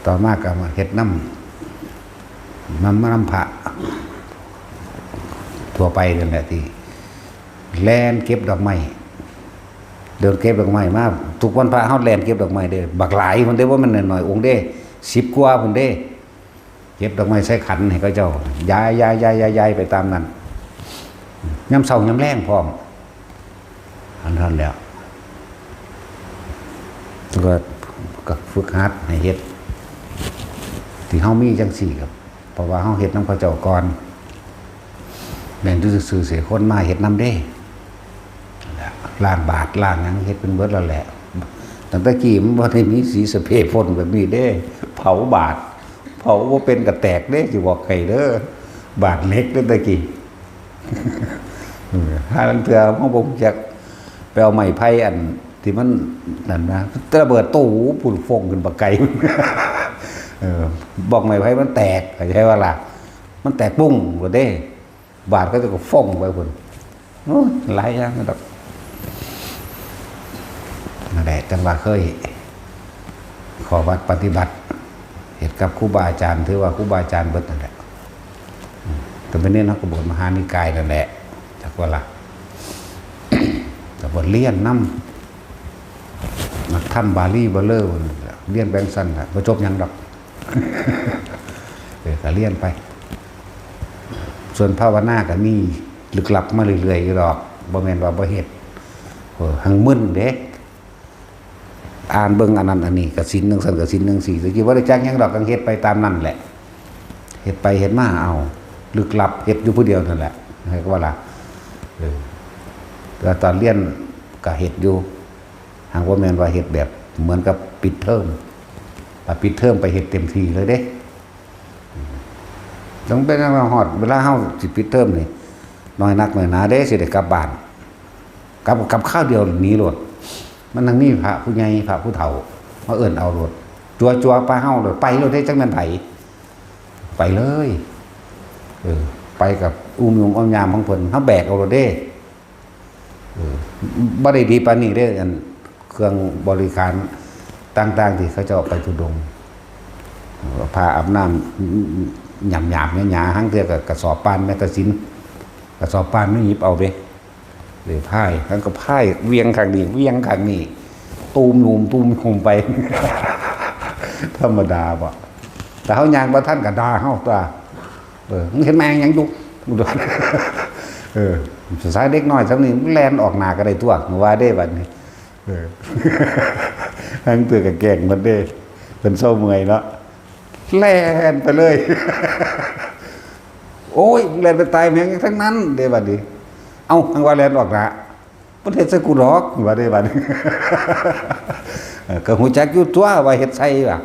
ต่อมาก็มาเห็ดน้ำพระทั่วไปนั่นแหละที่แลนเก็บดอกไม้เดินเก็บดอกไม้มากทุกวันพระเฮาแลนเก็บดอกไม้เด้บักหลายคนเด้ว่ามันหน่อยองค์เด้10 กว่าคนเด้เก็บดอกไม้ใส่ขันให้เขาเจ้าย้ายไปตามนั้นย้ำเช้าย้ำแรงพร้อมอันนั้นแล้วก็ฝึกหัดให้เฮ็ดที่เฮามีจังซี่ครับเพราะว่าเฮาเฮ็ดนำเขาเจ้าก่อนแม่นซื่อๆเสียคนมาเฮ็ดนำเด้ล้างบาตรล้างหยังเฮ็ดเป็นเบิดแล้วแหละตั้งแต่กี้มันบ่ได้มีสีสเปรย์พ่นแบบนี้เด้เผาบาตรเผาบ่เป็นก็แตกเด้สิบอกให้เด้อบาตรเล็กเด้อตะกี้ถ้าลังเทื่อเฮาบ่รู้จักไปเอาไม้ไผ่อันที่มันนั่นนะระเบิดตู้ปุ่นฟงขึ้นบักไก่บอกไม้ไผ่มันแตกใช่ว่าล่ะมันแตกปุ้งบ่เด้บาตรก็จะก็ฟงไปพุ่นโอ้หลายอย่างดอกนั่นแหละจังว่าเคยขอวัดปฏิบัติเหตุกับครูบาอาจารย์ถือว่าครูบาอาจารย์เบิดนั่นแหละแต่เป็นเน้นนักบวชมหานิกายนั่นแหละจักว่าล่ะแต่บทเลี้ยนน้ำนักถ้ำบาลีบาเลอร์เลี้ยนแบงสันแหละประจบยังดอกก็เลี้ยนไปส่วนภาวนาก็มีลึกลับมาเรื่อยๆดอกบ่แม่นว่าบ่เฮ็ดหังมึนเด้อ่านเบิ่งอันนั้นอันนี้ก็ศีลนึงซั่นก็ศีลนึง4สิบ่ได้จักหยังดอกก็เฮ็ดไปตามนั้นแหละเฮ็ดไปเฮ็ดมาเอาลึกลับเฮ็ดอยู่ผู้เดียวนั่นแหละให้ก็ว่าล่ะแต่ตอนเรียนก็เฮ็ดอยู่หากว่าแม่นว่าเฮ็ดแบบเหมือนกับปิดเทอมปิดเทอมไปเฮ็ดเต็มที่เลยเด้ต้องเป็นฮอดเวลาเฮาสิปิดเทอมนี่น้อยนักน้อยหนาเด้สิได้กลับบ้านกับข้าวเดียวหนีโลดมันทั้งนี้พระผู้ใหญ่พระผู้เฒ่ามาเอิ้นเอาโลดจัวๆไปเฮาโลดไปโลดได้จังแม่นไผไปเลยไปกับอุ้มยงอ้อมยามของเพิ่นเฮาแบกเอาโลดเด้บ่ได้ดีปานนี้เด้อันเครื่องบริการต่างๆที่เขาเจ้าไปทุดงพาอาบน้ำหยาบๆหยาๆหั่งเทื่อก็กระสอบปานแม่ตะสินกระสอบปานไม่หยิบเอาเด้หรือพายทั้งก็พายเวียงข้างนี้เวียงข้างนี้ตูมนุ่มไป ธรรมดาบ่แต่เฮายางบ่ทันก็ด่าเฮาตัวมึงเห็นแมงหยังอยู่สายเด็กน้อยซำนี้แล่นออกหน้าก็ได้ตัวว่าเด้บัดนี้ทั้งตัวก็แกล้งมันเด้เพิ่นเซาเมื่อยเนาะแล่นไปเลย โอ้ยแล่นไปตายแม่งทั้งนั้นเด้บัดนี้เอ้าทางว่าแล่นออกหน้า มันเฮ็ดใส่กูหรอกว่าได้บัดนี้ ก็ฮู้จักอยู่ตัวว่าเฮ็ดใส่ว่ะ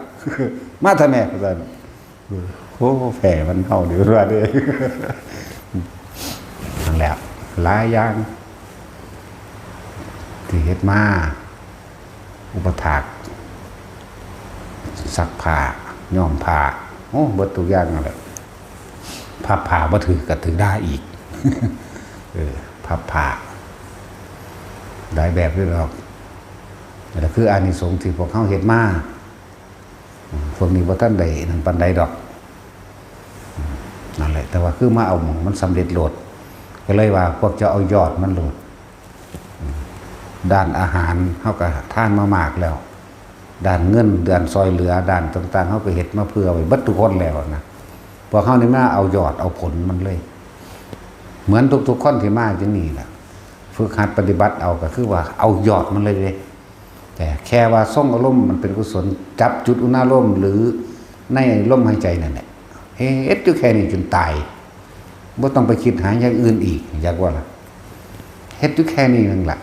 มาทำแม่ว่าซั่นโอ้แผลมันเฮาเดี๋ยวว่าเด้ นั่นแหละหลายอย่างที่เฮ็ดมาอุปถากซักผ้าย้อมผ้าโอ้เบิดทุกอย่างนั่นแหละพับผ้าบ่ถือก็ถือได้อีก พับผ้าหลายแบบด้วยหรอกแต่คืออานิสงส์ที่พวกเขาเฮ็ดมาพวกนี้บ่ทันได้นั่นปานใดดอกนั่นแหละแต่ว่าคือมาเอามันสำเร็จโลดก็เลยว่าพวกจะเอายอดมันโลดด้านอาหารเฮาก็ทานมามากแล้วด้านเงินด้านซอยเหลือด้านต่างๆเฮาก็เฮ็ดมาเพื่อไว้เบิดทุกคนแล้วนะพวกเฮานี่มาเอายอดเอาผลมันเลยเหมือนทุกๆคนที่มาจังนี้ล่ะฝึกหัดปฏิบัติเอาก็คือว่าเอายอดมันเลยเด้แต่แค่ว่าส่งอารมณ์มันเป็นกุศลจับจุดอุณารมณ์หรือในลมหายใจนั่นแหละเฮ็ดอยู่แค่นี้จนตายบ่ต้องไปคิดหาอย่างอื่นอีกอยากว่าล่ะเฮ็ดอยู่แค่นี้นั่นล่ะ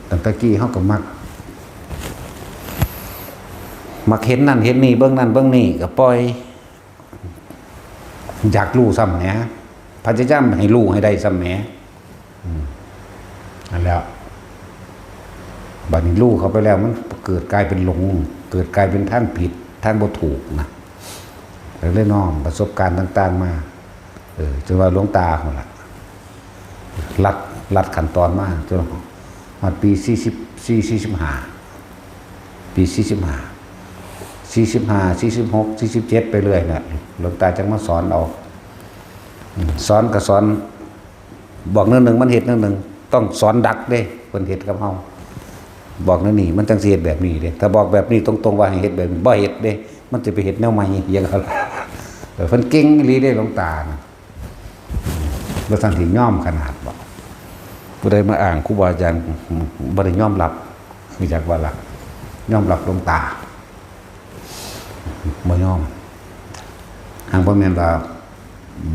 ตั้งแต่กี้เฮาก็มักเห็นนั่นเห็นนี่เบิ่งนั่นเบิ่งนี่ก็ปล่อยอยากรู้ซ้ำแหมพยายามให้รู้ให้ได้ซ้ำแหมนั่นแล้วบัดนี้รู้เข้าไปแล้วมันเกิดกลายเป็นหลงเกิดกลายเป็นทางผิดทางบ่ถูกนะเลยน้อมประสบการณ์ต่างๆมาจนว่าหลวงตาพุ่นล่ะลัดขั้นตอนมาจนฮอดปี45ปี45 46 47ไปเรื่อยน่ะหลวงตาจังมาสอนเอาสอนก็สอนบอกเรื่องหนึ่งมันเฮ็ดเรื่องหนึ่งต้องสอนดักเด้เพิ่นเฮ็ดกับเฮาบอกนั่นนี่มันจังสิเฮ็ดแบบนี้เด้ถ้าบอกแบบนี้ตรงๆว่าให้เฮ็ดแบบบ่เฮ็ดเด้มันจะไปเฮ็ดแนวใหม่อย่างนั้นแต่เพิ่นเก่งอีหลีเด้หลวงตาน่ะบ่ทันสิยอมขนาดบ่ผู้ใดมาอ้างครูบาอาจารย์บ่ได้ยอมรับคือจักว่าล่ะยอมรับหลวงตาบ่ยอมหางบ่แม่นว่า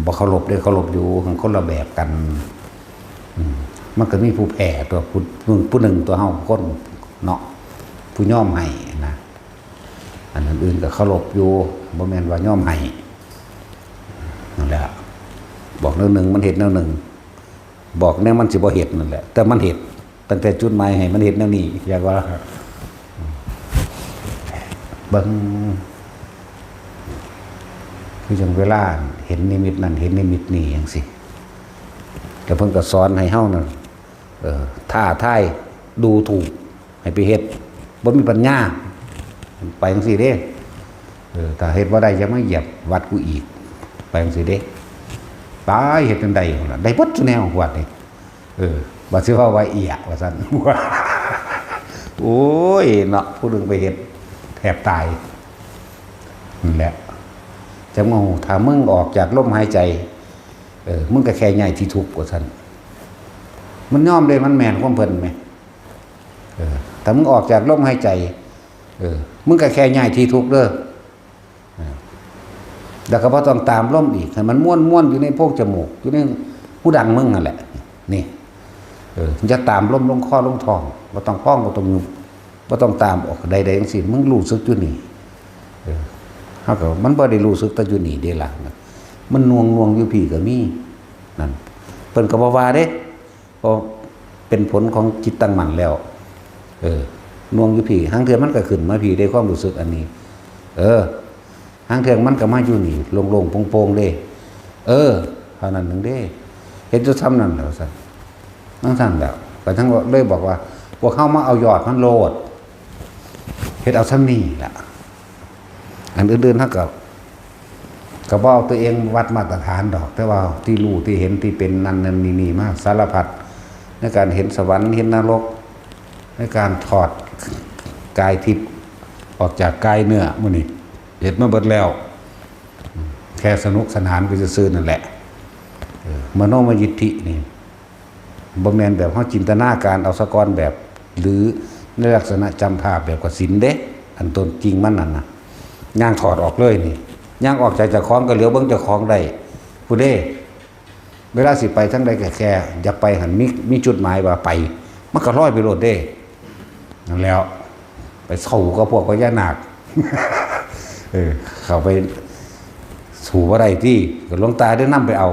บ่เคารพได้เคารพอยู่หังคนละแบบกันมันก็มีผู้แพ้ตัวผู้หนึ่งตัวเฮาคนเนาะผู้ยอมให้นะอันอื่นก็เคารพอยู่บ่แม่นว่ายอมให้นั่นแหละบอกแนวหนึ่งมันเฮ็ดแนวหนึ่งบอกแนวมันสิบ่เฮ็ดนั่นแหละแต่มันเฮ็ดตั้งแต่จุดหมายให้มันเฮ็ดแนวนี้อยากว่าเบิ่งคือจังเวลาเห็นนิมิตนั่นเห็นนิมิตนี่จังซี่แต่เพิ่นก็สอนให้เฮานั่นท่าทายดูถูกให้ไปเฮ็ดบ่มีปัญญาไปจังซี่เด้ถ้าเฮ็ดบ่ได้จะมาเหยียบวัดกูอีกไปจังซี่เด้ตายเฮ็ดจังได๋พุ่นน่ะได้เบิดซุแนววัดนี่บ่สิว่าเอียว่าซั่น โอ้ยเนาะผู้นึงไปเฮ็ดแทบตายนั่นแหละจะงงถ้ามึงออกจากลมหายใจมึงก็แค่ใหญ่ที่ทุกข์กว่าท่านมันยอมเลยมันแม่นความเพิ่นไหมถ้ามึงออกจากลมหายใจมึงก็แค่ใหญ่ที่ทุกข์เด้อแล้วก็บ่ต้องตามลมอีกให้มันม้วนอยู่ในโพรงจมูกอยู่ในหูดังมึงนั่นแหละนี่จะตามลมลงคอลงท้องบ่ต้องพ้องบ่ต้องยุบบ่ต้องตามออกใดๆจังซี่มึงรู้สึกอยู่นี่เฮาก็มันบ่ได้รู้สึกแต่อยู่นี่เด้ล่ะมันน่วงอยู่พี่ก็มีนั่นเพิ่นก็บ่ว่าเด้เพราะเป็นผลของจิตตั้งมั่นแล้วน่วงอยู่พี่หางเทื่อมันก็ขึ้นมาพี่ได้ความรู้สึกอันนี้หางเทื่อมันก็มาอยู่นี่โล่งๆโปร่งๆเด้เท่านั้นนึงเด้เฮ็ดจะทำนั่นแล้วซั่นนั่นซั่นแล้วก็ทั้งเลยบอกว่าพวกเฮามาเอายอดมันโลดเฮ็ดเอาซ้ำนี้ล่ะอันอื่นๆเฮาก็บ่เอาตัวเองวัดมาตรฐานดอกแต่ว่าที่รู้ที่เห็นที่เป็นนั่นนี่มาสารพัดในการเห็นสวรรค์เห็นนรกในการถอดกายทิพย์ออกจากกายเนื้อมื้อนี้เฮ็ดมาเบิดแล้วแค่สนุกสนานไปซื่อๆนั่นแหละมโนมยิทธินี่บ่แม่นแบบเฮาจินตนาการเอาสะกอนแบบหรือในลักษณะจำภาพแบบกสินเด้อันต้นจริงมันนั่นน่ะย่างถอดออกเลยนี่ย่างออกจากเจ้าของก็เหลือเบิ่งเจ้าของได้ผู้ใด เวลาสิไปทั้งใดแค่อย่าไปหันมีจุดหมายว่าไปมันก็ร้อยไปโลดเด้นั่นแล้วไปเสู่กับพวกพญานาค เข้าไปสู่อะไรที่หลวงตาได้นำไปเอา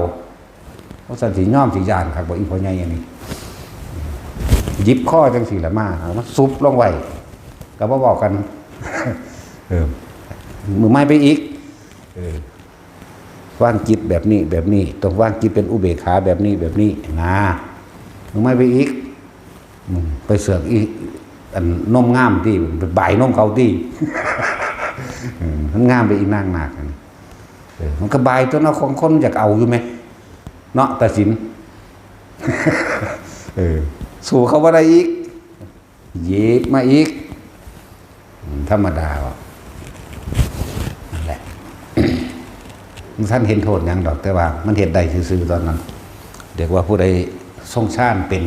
เพราะสันติย่อมสิยานครับบอกอีพ่อใหญ่อันนี้หยิบข้อจังสี่ละมามันซุบลงไว้ก็บ่บอกกัน มือไม้ไปอีกว่างจิตแบบนี้แบบนี้ต้องว่างจิตเป็นอุเบกขาแบบนี้แบบนี้นะมือไม้ไปอีกไปเสือกอีกอันนมงามที่ไปบ่ายนมเขาที่ มันงามไปอีกนางหนักมันก็บายตัวเนาะของคนอยากเอาอยู่ไหมเนาะตัดสิน สู่เขาว่าได้อีกเย็บมาอีกธรรมดาวะนั่นแหละ ท่านเห็นโทษอย่างดอกแต่ว่ามันเห็นได้ซื่อๆตอนนั้นเรียกว่าผู้ใดทรงชาติเป็น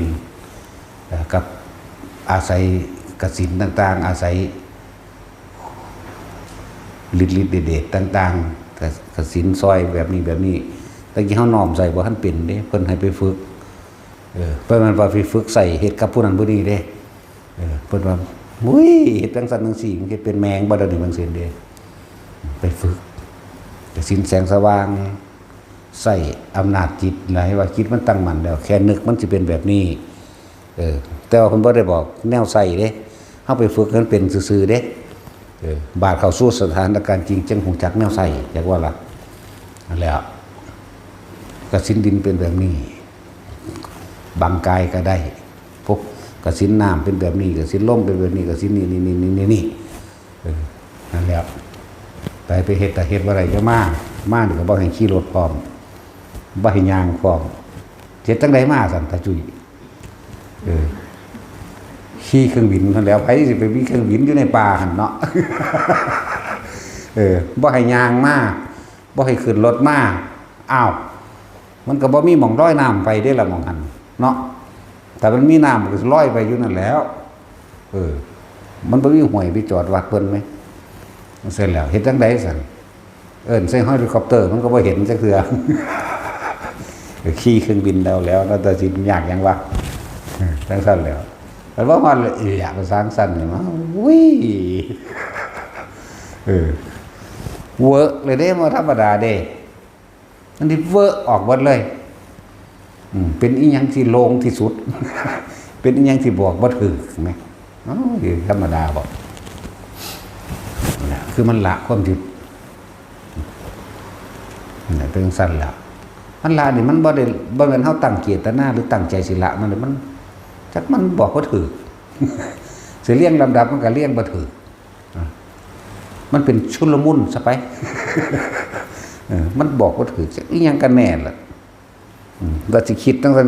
กับอาศัยกสินต่างๆอาศัยฤทธิ์เดชต่างๆกสินซอยแบบนี้แบบนี้แต่กี้เขาน้อมใส่ว่าท่านเป็นเด้เพิ่นให้ไปฝึกเพิ่นมันว่าไปฝึกใส่เฮ็ดกับผู้นั้นผู้นี้เด้เพิ่นว่าอุ้ยเฮ็ดจังซั่นจังซี่มันจะเป็นแมงบ่ได้นี่มันเสียเด้ไปฝึกกสินแสงสว่างใส่อำนาจจิตหลายว่าจิตมันตั้งมั่นแล้วแค่นึกมันสิเป็นแบบนี้แต่ว่าเพิ่นบ่ได้บอกแนวใส่เด้เฮาไปฝึกมันเป็นซื่อๆเด้บาดเข้าสู่สถานการณ์จริงจังหูจักแนวใส่จักว่าล่ะนั่นแหละกสินดินเป็นแบบนี้บางกายก็ได้พวกกสินน้ำเป็นแบบนี้กสินลมเป็นแบบนี้กสินนี่นั่นแหละไปเฮ็ดแต่เฮ็ดว่าอะไรก็มานี่ก็บ่ให้ขี่รถพร้อมบ่ให้ย่างพร้อมเฮ็ดจังได๋มาซั่นตาจุ้ยขี่เครื่องบินเท่าแล้วไผสิไปมีเครื่องบินอยู่ในป่าหั่นเนาะ บ่ให้ย่างมาบ่ให้ขึ้นรถมาอ้าวมันก็บ่มีหม่องลอยน้ำไปได้ละหม่องหันเนาะแต่มันมีน้ำมันก็ลอยไปอยู่นั่นแล้วมันบ่มีห้วยไปจอดวัดเพิ่นมั้ยมันเสร็จแล้วเฮ็ดจังได๋ซั่นใส่เฮลิคอปเตอร์มันก็บ่เห็นจักเทื่อ ขี่เครื่องบินแล้วแต่สิยากหยังวะจังซั่นแล้วแต่ว่ามันอยากไปสร้างสรรค์นี่มาวิ่เวิร์กเลยเด้มาธรรมดาเด้อันนี้เวิร์กออกหมดเลยเป็นอีหยังที่โลงที่สุด เป็นอีหยังที่บอกบ่ถึกไหมธรรมดาบอกคือมันละความผิดนี่เป็นสั้นละมันละนี่มันบ่ได้บ่แม่นเฮาตั้งเจตนาหรือตั้งใจสิละมันจักมันบอกบ่ถึก สิเลี้ยงลำดับมันก็เลี้ยงบ่ถึกมันเป็นชุลมุนซะไป มันบอกว่าถืออีหยังกันแน่ล่ะเราสิคิดตั้งแต่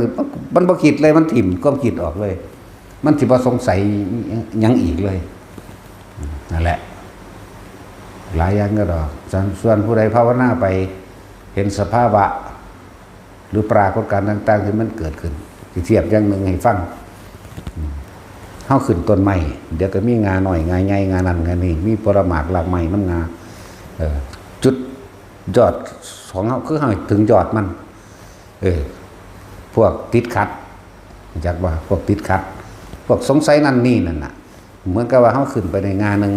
มันบ่คิดเลยมันถิ่มความคิดออกเลยมันสิบ่สงสัยหยังอีกเลยนั่นแหละหลายอย่างก็ดอกส่วนผู้ใดภาวนาไปเห็นสภาวะหรือปรากฏการณ์ต่างๆที่มันเกิดขึ้นสิเทียบอย่างหนึ่งให้ฟังเฮาขึ้นต้นไม้เดี๋ยวก็มีงาหน่อยงาใหญ่งานั่นงานี่มีปรมากหลากไม้น้ำงาจุดยอดของเฮาคือเฮาถึงยอดมันพวกติดขัดจักว่าพวกติดขัดพวกสงสัยนั่นนี่นั่นน่ะเหมือนกับว่าเฮาขึ้นไปในงานึง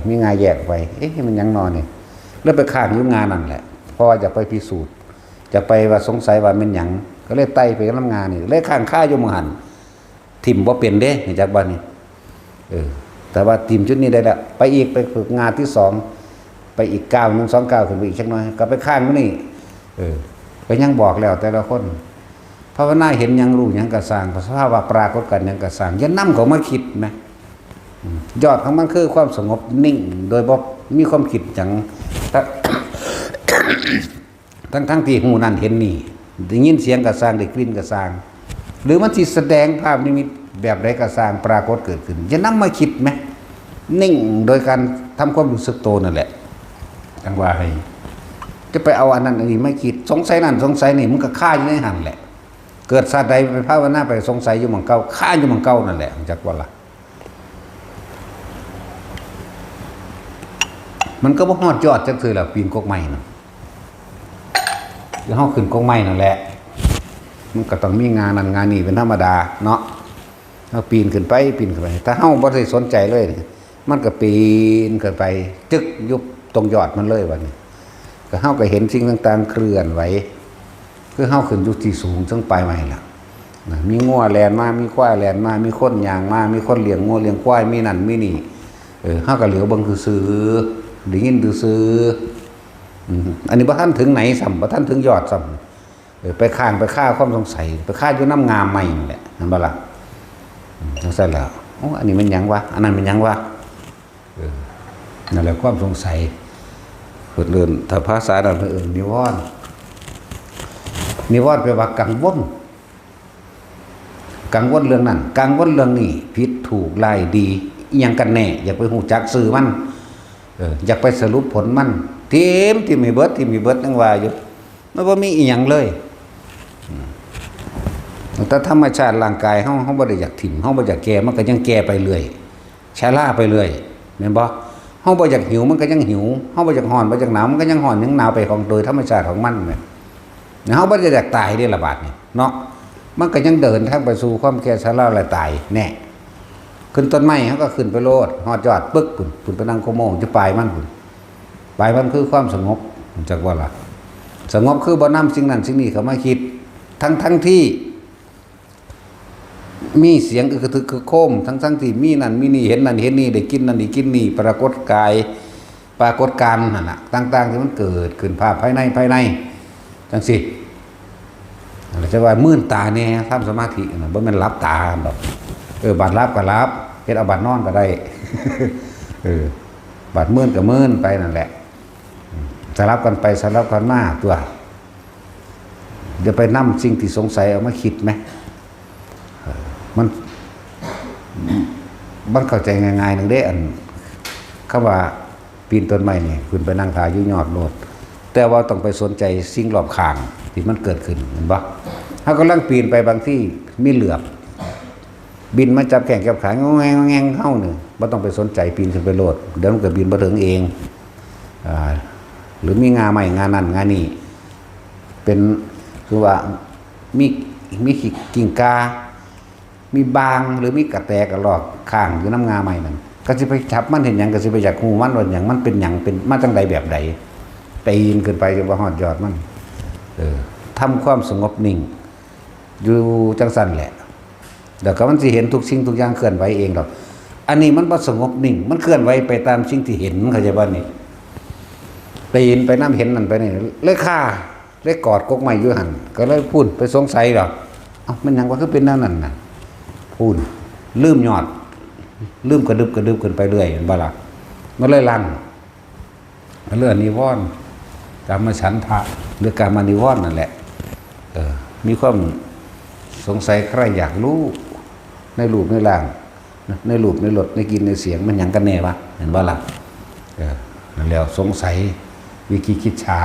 มีงาแยกไปมันยังนอนนี่แล้วไปข้างอยู่งานั่นแหละเพราะว่าจะไปพิสูจน์จะไปว่าสงสัยว่ามันหยังก็เลยไต่ไปกับลำงานี่เลยข้างค่าอยู่มหันทิมบ่เป็นเด้นี่จักบ่นี่แต่ว่าทิมจุดนี้ได้แล้วไปอีกไปฝึกงานที่2ไปอีก9 1 2 9ขึ้นไปอีกจักหน่อยก็ไปข้างมื้อนี้ก็ยังบอกแล้วแต่ละคนภาวนาเห็นหยังรู้หยังก็สร้างสภาวะปรากฏกันหยังก็สร้างอย่านำเขามาคิดนะยอดของมันคือความสงบนิ่งโดยบ่มีความคิดหยังทั้งที่หูนั่นเห็นนี่ได้ยินเสียงก็สร้างได้กลิ่นก็สร้างหรือมันที่แสดงภาพนิมิตแบบใดก็สร้างปรากฏเกิดขึ้นจะนำมาคิดไหมนิ่งโดยการทำความรู้สึกโตนั่นแหละจังว่าให้จะไปเอาอันนั้นอันนี้ไม่คิดสงสัยนั่นสงสัยนี่มันก็ฆ่าอยู่ในหันแหละเกิดชาติใดไปภาวนาไปสงสัยอยู่หม่องเก่าฆ่าอยู่หม่องเก่านั่นแหละจักว่าล่ะมันก็บ่ฮอดยอดจักคือล่ะปีนกกไม้น่ะแล้วเฮาขึ้นกกไม้นั่นแหละ มันก็ต้องมีงานนั้นงานนี้เป็นธรรมดาเนาะเราปีนขึ้นไปถ้าเฮาบ่ได้สนใจเลยมันก็ปีนขึ้นไปจึกยุบตรงยอดมันเลยวันนี้ก็เฮาก็เห็นสิ่งต่างๆเคลื่อนไหวคือเฮาขึ้นอยู่ที่สูงจังปลายใหม่ล่ะมีงัวแล่นมามีควายแล่นมามีคนย่างมามีคนเลี้ยงงัวเลี้ยงควายมีนั่นมีนี่เฮาก็เหลียวเบิ่งซื่อๆได้ยินซื่ออันนี้บ่ทันถึงไหนซ้ำบ่ทันถึงยอดซ้ำไปข้างไปฆ่าความสงสัยไปฆ่าอยู่น้ำงามใหม่นี่แหละนั่นบ่ล่ะจังซั่นแล้วอันนี้มันหยังวะอันนั้นมันหยังวะนั่นแหละความสงสัยเพิ่นเอิ้นถ้าภาษานั้นเอิ้นนิวรณ์แปลว่ากังวลเรื่องนั้นกังวลเรื่องนี้ผิดถูกร้ายดีอีหยังกันแน่อยากไปฮู้จักซื่อมันอยากไปสรุปผลมันที่มีเบิดจังว่าอยู่มันบ่มีอีหยังเลยแต่ธรรมชาติร่างกายเฮาบ่ได้อยากถิ่มเฮาบ่อยากแก่มันก็ยังแก่ไปเรื่อยชราไปเรื่อยแม่นบ่เฮาบ่อยากหิวมันก็ยังหิวเฮาบ่อยากร้อนบ่อยากหนาวมันก็ยังร้อนยังหนาวไปของโดยธรรมชาติของมันแม่นเฮาบ่ได้อยากตายเด้ล่ะบาดนี้เนาะมันก็ยังเดินทางไปสู่ความแก่ชราและตายแน่ขึ้นต้นไม้เฮาก็ขึ้นไปโลดฮอดยอดปึ๊กพุ่นไปนั่งโคโมงจะปลายมันพุ่นปลายมันคือความสงบจักว่าล่ะสงบคือบ่นำสิ่งนั้นสิ่งนี้เข้ามาคิดทั้งที่มีเสียงคือโคมทั้งที่มีนั่นมีนี่เห็นนั่นเห็นนี่ได้กินนั่นได้กินนี่ปรากฏกายปรากฏการณ์นั่นน่ะต่างๆที่มันเกิดขึ้นภาพภายในจังซี่เราจะว่ามื่นตาแน่ทำสมาธิน่ะบ่แม่นหลับตาดอกบัดหลับก็หลับเฮ็ดเอาบัดนอนก็ได้บัดมื่นก็มื่นไปนั่นแหละสลับกันไปสลับกันมาตัวเดี๋ยวไปนำสิ่งที่สงสัยเอามาคิดไหมมันเข้าใจง่ายๆนึงเด้อันคำว่าปีนต้นไม้นี่ขึ้นไปนั่งทาอยู่ยอดโลดแต่ว่าต้องไปสนใจสิ่งรอบข้างที่มันเกิดขึ้นเห็นบ่เฮากำลังปีนไปบางที่มีเหลือบบินมาจับแข้งจับขางแงงเฮานี่บ่ต้องไปสนใจปีนขึ้นไปโลดเดี๋ยวมันก็บินบ่ถึงเองหรือมีงาใหม่งานั่นงานี่เป็นคือว่ามีกิ่งกามีบางหรือมีกระแตกระลอกข้างอยู่น้ำงาใหม่นั่นก็สิไปจับมันเห็นหยังก็สิไปอยากฮู้มันว่าหยังมันเป็นหยังเป็นมาจังใดแบบใดปีนขึ้นไปจนว่าฮอดยอดมันทำความสงบนิ่งอยู่จังซั่นแหละเดี๋ยวก็มันสิเห็นทุกสิ่งทุกอย่างเคลื่อนไหวเองดอกอันนี้มันบ่สงบนิ่งมันเคลื่อนไหวไปตามสิ่งที่เห็นเข้าใจบ่นี่ปีนไปน้ำเห็นนั่นไปนี่เลยฆ่าเลยกอดกกไม้อยู่หั่นก็เลยพูดไปสงสัยดอกเอ้ามันหยังว่าคือเป็นแนวนั้นน่ะพูดลืมยอดลืมกระดึบขึ้นไปเรื่อยเห็นบ่ล่ะมันเลยลังเรื่องนิวรณ์กามฉันทะหรือกามนิวรณ์นั่นแหละมีความสงสัยใครอยากรู้ในรูปในร่างในรูปในรสในกินในเสียงมันหยังกันแน่วะเห็นบ่ล่ะนั่นแล้วสงสัยวิคิคิจฉา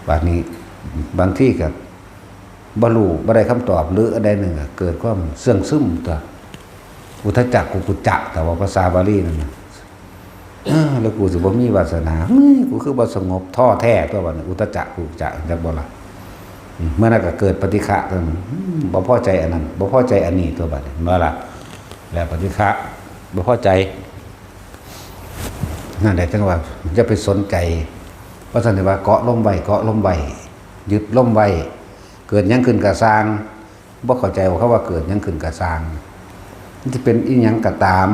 บัดนี้บางที่ก็บ่รู้บ่ได้คำตอบหรืออะไรหนึ่งเกิดความเสื่องซึมตัวอุทจักกุกุจักแต่ว่าภาษาบาลีนั่นน่ะแล้วกูสิบ่มีวาสนากูคือบ่สงบท้อแท้ตัวบัดนี้อุทจักกุกุจักจักบ่ล่ะเมื่อนั้นก็เกิดปฏิฆะตัวบ่พอใจอันนั้นบ่พอใจอันนี้ตัวบัดนี้บ่ล่ะแล้วปฏิฆะบ่พอใจนั่นแหละจังว่าจะไปสนใจเพราะฉะนั้นว่าเกาะลมไว้ยึดลมไว้เกิดยังขึ้นกะสร้างบ่เข้าใจว่าเขาว่าเกิดยังขึ้นกะสร้างมันจะเป็นอีหยังก็ตาม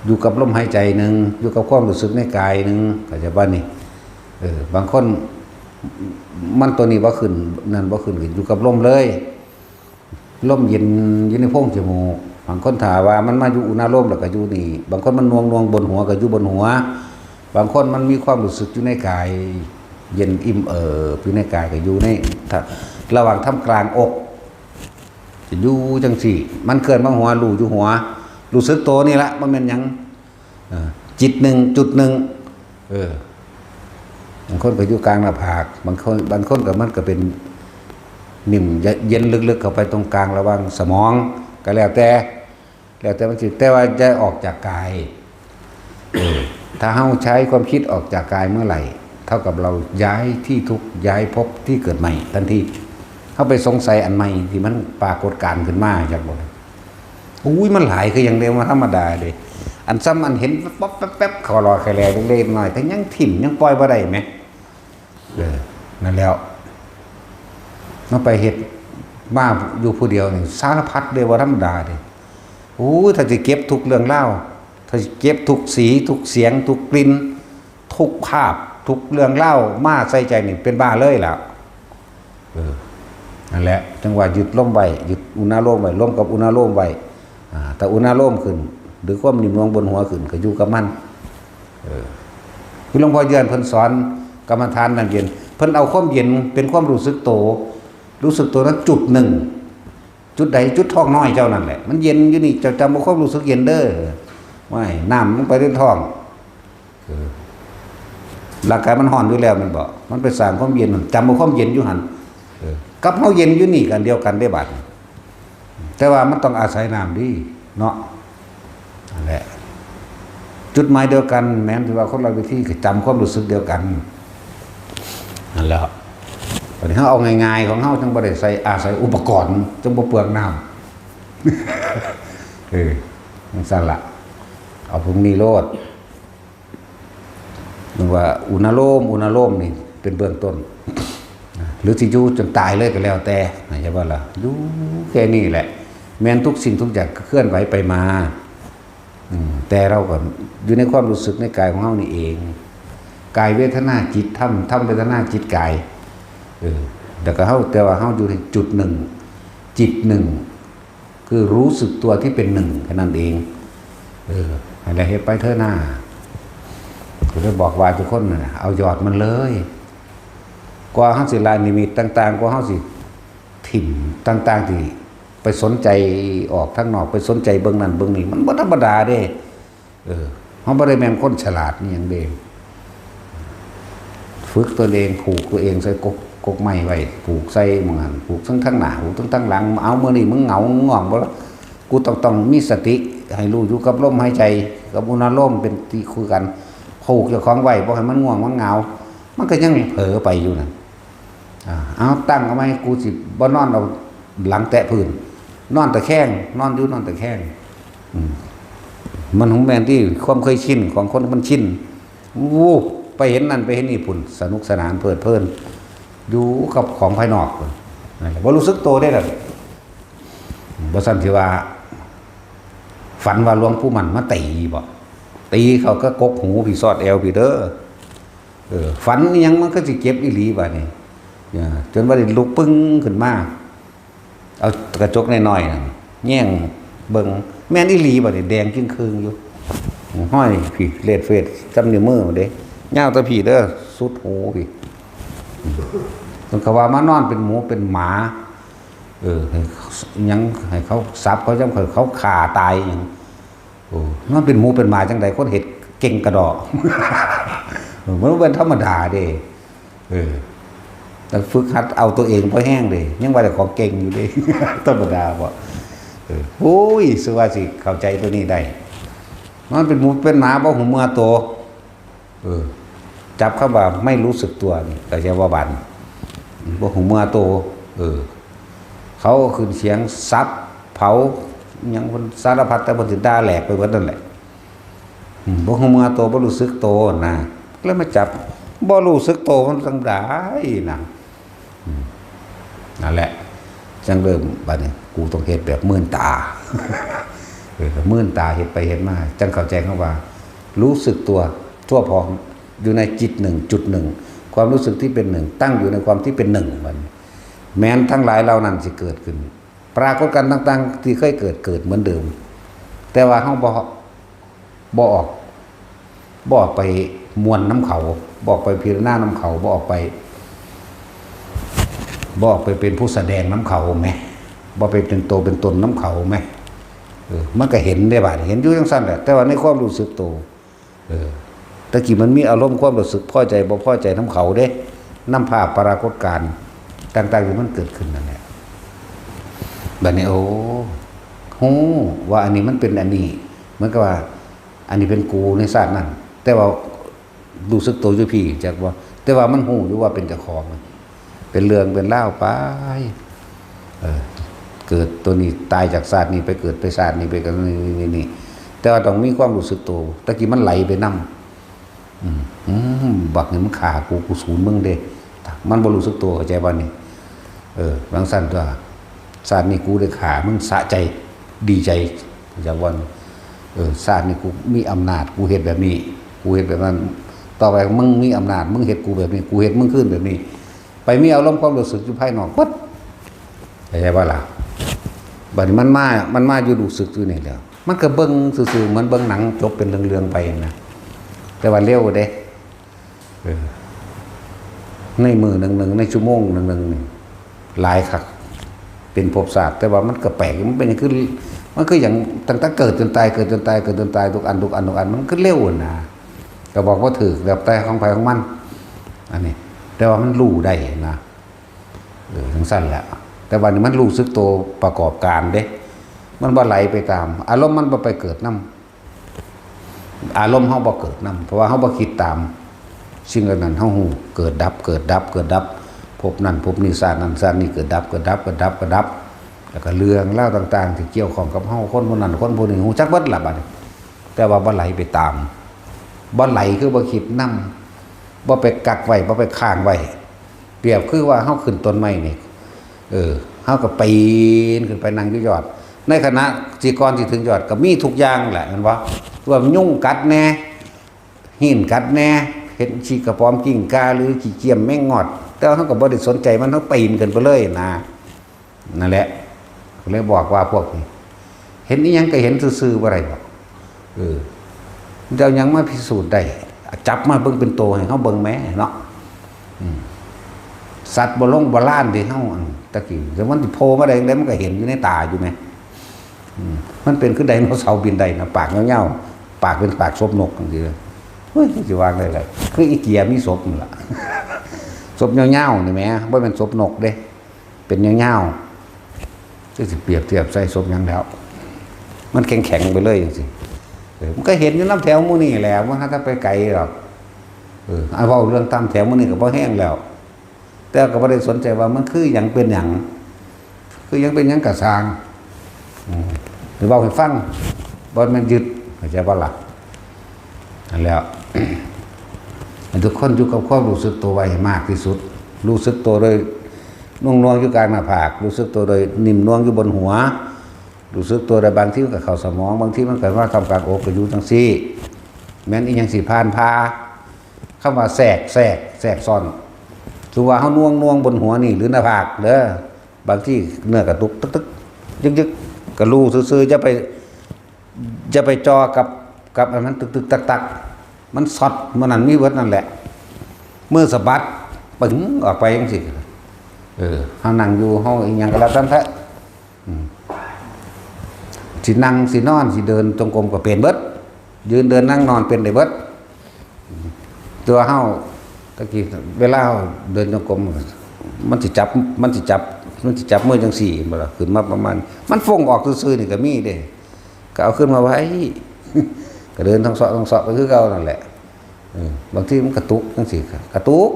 อยู่กับลมหายใจนึงอยู่กับความรู้สึกในกายนึงก็จะว่านี่บางคนมันตัวนี้บ่ขึ้นนั่นบ่ขึ้นอยู่กับลมเลยลมเย็นอยู่ในโพรงจมูกบางคนถามว่ามันมาอยู่อุณหภูมิแล้วก็อยู่นี่บางคนมันนวงบนหัวก็อยู่บนหัวบางคนมันมีความรู้สึกอยู่ในกายเย็นอิ่มอยู่ในกายก็อยู่ในระหว่างท่ามกลางอกจะอยู่จังสี่มันเกิดบางหัวรู้อยู่หัวรู้สึกตัวนี่ละมันเป็นหยังจิตหนึ่งจุดหนึ่งบางคนก็อยู่กลางหน้าผากบางคนก็มันก็เป็นนิ่มเย็นลึกๆเข้าไปตรงกลางระหว่างสมองก็แล้วแต่มันสิแต่ว่าจะออกจากกายถ้าเฮาใช้ความคิดออกจากกายเมื่อไหร่ เท่ากับเราย้ายที่ทุกย้ายภพที่เกิดใหม่ทันทีเข้าไปสงสัยอันใหม่ที่มันปรากฏการขึ้นมาจากบ่อุ้ยมันหลายคืออย่างเดียวมาธรรมดาเลยอันซ้ำอันเห็นป๊อปแป๊บๆขอรอแค่แลเล็กๆหน่อยก็ยังถิ่มยังปล่อยบ่ได้ไหมนั่นแล้วมาไปเฮ็ดมาอยู่ผู้เดียวนี่สารพัดเลยว่าธรรมดาเลยถ้าจะเก็บทุกเรื่องเล่าถ้าจะเก็บทุกสีทุกเสียงทุกกลิ่นทุกภาพทุกเรื่องเล่ามาใส่ใจนี่เป็นบ้าเลยแล้วนั่นแหละจังหวะหยุดลมไว้หยุดอุณาโลมไว้ลมกับอุณาโลมไว้แต่อุณาโลมขึ้นหรือความนิ่มนวลบนหัวขึ้นก็อยู่กับมันคือหลวงพ่อเยือนเพิ่นสอนกรรมฐานนั่นเย็นเพิ่นเอาความเย็นเป็นความรู้สึกโตรู้สึกตัวนั้นจุดหนึ่งจุดใดจุดท้องน้อยเจ้านั่นแหละมันเย็นอยู่นี่เจ้าจำความรู้สึกเย็นเด้อไม่น้ำมันไปในท้องร่างกายมันห่อนอยู่แล้วมันบอกมันไปสร้างความเย็นจำความเย็นอยู่หันกับเฮาเย็นอยู่นี่กันเดียวกันได้บัดแต่ว่ามันต้องอาศัยน้ำดีเนาะนั่นแหละจุดหมายเดียวกันแม้ที่ว่าคนเราวิธีจำความรู้สึกเดียวกันนั่นแหละตอนนี้เขาเอาง่ายๆของเขาจังบ่ได้ใส่อาศัยอุปกรณ์จังบ่เปลืองน้ำมันสั่นละเอาพวกนี้โลดนึกว่าอุณาโลมนี่เป็นเบื้องต้นหรือที่อยู่จนตายเลยก็แล้วแต่ใช่ป่ะล่ะอยู่แค่นี้แหละแม้นทุกสิ่งทุกอย่างเคลื่อนไหวไปมาแต่เราก็อยู่ในความรู้สึกในกายของเรานี่เองกายเวทนาจิตธรรมเวทนาจิตกายแต่ว่าเฮาอยู่ในจุดหนึ่งจิตหนึ่งคือรู้สึกตัวที่เป็นหนึ่งแค่นั้นเองอะไรเฮ็ดไปเถอะหน้าก็ได้บอกว่าทุกคนน่ะเอายอดมันเลยกว่าเฮาสิลายนิมิตต่างๆกว่าเฮาสิถิ่มต่างๆที่ไปสนใจออกทางนอกไปสนใจเบิ่งนั่นเบิ่งนี่มันบ่ธรรมดาเด้เฮาบ่ได้แม่นคนฉลาดนี่หยังเด้ฝึกตัวเองผูกตัวเองใส่กกไม้ไว้ผูกใส่หมันผูกทั้งหน้าผูกทั้งหลังเอามื้อนี้มึงเหงาง่วงบ่ล่ะกูต้องมีสติให้รู้อยู่กับลมหายใจกับอุณาโลมเป็นที่คุยกันผูกเจ้าของไว้บ่ให้มันง่วงมันเหงามันก็ยังเผลอไปอยู่นั่นเอาตั้งเอาไว้กูสิบ่นอนเอาหลังแตะพื้นนอนตะแคงนอนอยู่นอนตะแคงมันของแม่นที่ความเคยชินของคนมันชินวูบไปเห็นนั่นไปเห็นนี่พุ่นสนุกสนานเพลิดเพลินอยู่กับของภายนอกบ่รู้สึกโตได้หรอกบ่ซั่นสิว่าฝันว่าหลวงปู่มันมาตีบ่ตีเขาก็กกหูพี่ซอดแอวพี่เด้อฝันอีหยังมันก็สิเก็บอีหลีบัดนี้จนว่าได้ลุกปึ้งขึ้นมาเอากระจกน้อยๆนั่นแย่งเบิ่งแม่นอีหลีบัดนี้แดงจึงคืงอยู่ห้อยพี่เลดเฟสจำนิ้วมือเด้ยาวตะพี่เด้อสุดหูพี่มันก็ว่ามานอนเป็นหมูเป็นหมายังให้เขาสับเขาจำเขาฆ่าตายอย่างมันเป็นหมูเป็นหมาจังใดคนเห็ดเก่งกระดอกมันเป็นธรรมดาเด้แต่ฝึกหัดเอาตัวเองพอแห้งเด้ยังว่าแต่ของเก่งอยู่เด้ธรรมดาบ่โอ้ยสุว่าสิเข้าใจตัวนี้ได้มันเป็นหมูเป็นหมาบ่หูเมื่อโตจับเข้ามาไม่รู้สึกตัวนี่ก็จะว่าบันบ่หูเมื่อโตเขาขึ้นเสียงซับเผายังคนสารพัดแต่บนสิด่าแหลกไปหมดนั่นแหละบ่หูเมื่อโตบ่รู้สึกโตนะแล้วมาจับบ่รู้สึกโตมันจังได้นะนั่นแหละจังเริ่มบัดนี้กูต้องเฮ็ดแบบมื่นตามื่นตาเฮ็ดไปเฮ็ดมาจังเข้าใจคำว่ารู้สึกตัวทั่วพร้อมอยู่ในจิตหนึ่งจุดหนึ่งความรู้สึกที่เป็นหนึ่งตั้งอยู่ในความที่เป็นหนึ่งมันแม้นทั้งหลายเหล่านั้นสิเกิดขึ้นปรากฏการณ์ต่างๆที่เคยเกิดเหมือนเดิมแต่ว่าเฮาบ่ออกไปมวลน้ำเขาบ่ออกไปพิจารณาน้ำเขาบ่ออกไปเป็นผู้แสดงน้ำเขาไหมบ่ไปเป็นโตเป็นตนน้ำเขาไหมมันก็เห็นได้บ่าเห็นอยู่จังซั่นแหละแต่ว่าในความรู้สึกโตตะกี้มันมีอารมณ์ความรู้สึกพอใจบ่พอใจน้ำเขาเด้น้ำภาพปรากฏการณ์ต่างๆที่มันเกิดขึ้นนั่นแหละบัดนี้โอ้โหว่าอันนี้มันเป็นอันนี้เหมือนกับว่าอันนี้เป็นกูในชาตินั้นแต่ว่ารู้สึกตัวอยู่พี่จากว่า แต่ว่ามันหูอยู่ว่าเป็นเจ้าของเป็นเรื่องเป็นเล่าไปเกิดตัวนี้ตายจากศาสตร์นี้ไปเกิดไปศาสตร์นี้ไปกันนี่แต่ว่าต้องมีความรู้สึกตัวตะกี้มันไหลไปนํบักนี่มันขากูศูนย์มึงเด้มันบ่รู้สึกตัวเข้าใจบ่นี่บางสั่นตัวศาสตร์นี้กูได้ขามึงสะใจดีใจจากวันศาสตร์นี้กูมีอำนาจกูเฮ็ดแบบนี้กูเฮ็ดแบบนั้นต่อไปมึงมีอำนาจมึงเฮ็ดกูแบบนี้กูเฮ็ดมึงขึ้นแบบนี้ไปมีอารมณ์ความรู้สึกอยู่ภายนอกปั๊บเข้าใจบ่ล่ะบัดนี้มันมาอยู่รู้สึกอยู่นี่แล้วมันก็เบิ่งซื่อๆเหมือนเบิ่งหนังจบเป็นเรื่องๆไปนะแต่ว่าเร็วเด้ในมือหนึ่งในชั่วโมงหนึ่งหลายคักเป็นภพศาสตร์แต่ว่ามันก็แปลกมันเป็นอย่างคือมันคืออย่างตั้งแต่เกิดจนตายเกิดจนตายเกิดจนตายทุกอันมันก็เร็วนะก็บอกว่าถือแบบแต่ของไผของมันอันนี้แต่ว่ามันรู้ได้นะทั้งสั้นแหละแต่วันนี้มันรู้สึกตัวประกอบการเด้มันบ่ไหลไปตามอารมณ์มันบ่ไปเกิดนำอารมณ์เฮาบ่เกิดนำเพราะว่าเฮาบ่คิดตามสิ่งนั้นเฮาฮู้เกิดดับพบนั่นพบนี่ศาสตร์นั้นศาสตร์นี้เกิดดับแล้วก็เรื่องเล่าต่างๆที่เกี่ยวข้องกับเฮาคนผู้นั้นคนผู้นี้ฮู้จักเบิดล่ะบัดนี้แต่ว่าบ่ไหลไปตามบ่ไหลคือบ่คิดนำบ่ไปกักไว้บ่ไปค้างไว้เปรียบคือว่าเฮาขึ้นต้นไม้นี่เฮาก็ปีนขึ้นไปนั่งอยู่ยอดในขณะที่ก่อนสิถึงยอดก็มีทุกอย่างแหละแม่นบ่ว่ายุ่งกัดแน่หินกัดแน่เห็นชีกระป๋อมกิ้งกาหรือขี้เกียมแมงงอดแต่เฮาก็บ่ได้สนใจมันเฮาปีนขึ้นไปเลยนั่นแหละเลยบอกว่าพวกนี้เห็นอีหยังก็เห็นซื่อๆบ่ได้บ่เดี๋ยวยังมาพิสูจน์ได้จับมาเบิ่งเป็นโตให้เฮาเบิ่งแหมเนาะสัตว์บ่ลงบ่ล้านที่เฮาตะกี้แต่มันสิโผล่มาได้มันก็เห็นอยู่ในตาอยู่แหมมันเป็นคือไดโนเสาร์บินได้นะปากยาวๆปากเป็นปากศพนกจังซี่เฮ้ยสิวางได้เลยคืออีเกียมีศพนั่นล่ะศพยาวๆนี่แหมบ่แม่นศพนกเด้เป็นยาวๆสิเปรียบเทียบใส่ศพหยังแล้วมันแข็งๆไปเลยจังซี่มันก็เห็นอยู่น้ำแถวหมู่นี่แหละว่าถ้าไปไกลหรอกเอาเว้าเรื่องตามแถวหมู่นี่ก็บ่แห้งแล้วแต่ก็บ่ได้สนใจว่ามันคือหยังเป็นหยังคือหยังเป็นหยังก็สร้างหรือเว้าให้ฟังบ่แม่นยึดเข้าใจบ่ล่ะนั่นแล้วทุกคนอยู่กับความรู้สึกตัวไว้มากที่สุดรู้สึกตัวโดยนุ่งนวงอยู่กลางหน้าผากรู้สึกตัวโดยนิ่มนวงอยู่บนหัวรู้สึกตัวได้บางทีมันก็เข้าสมองบางทีมันก็ว่าทำกลางอกก็อยู่จังซี่แม้นอีหยังสิผ่านพาเข้ามาแทรกซ้อนสุว่าเฮาน่วงบนหัวนี่หรือหน้าผากเด้อบางทีเนื้อกระตุกตึกๆยึกๆก็รู้ซื่อๆจะไปจอกับอันนั้นตึกๆตักๆมันช็อตมันนั่นมีเบิดนั่นแหละมือสะบัดปึ้งออกไปจังซี่เฮานั่งอยู่เฮาอีหยังก็แล้วแต่แท้สินั่งสินอนสิเดินจงกรมก็เป็นเบิดยืนเดินนั่งนอนเป็นได้เบิดตัวเฮาตะกี้เวลาเดินจงกรมมันสิจับมือจังซี่บ่ล่ะขึ้นมาประมาณมันฟงออกซื่อๆนี่ก็มีเด้ก็เอาขึ้นมาไว้ก็เดินทั้งเสาะไปคือเก่านั่นแหละบางทีมันกระตุกจังซี่กระตุก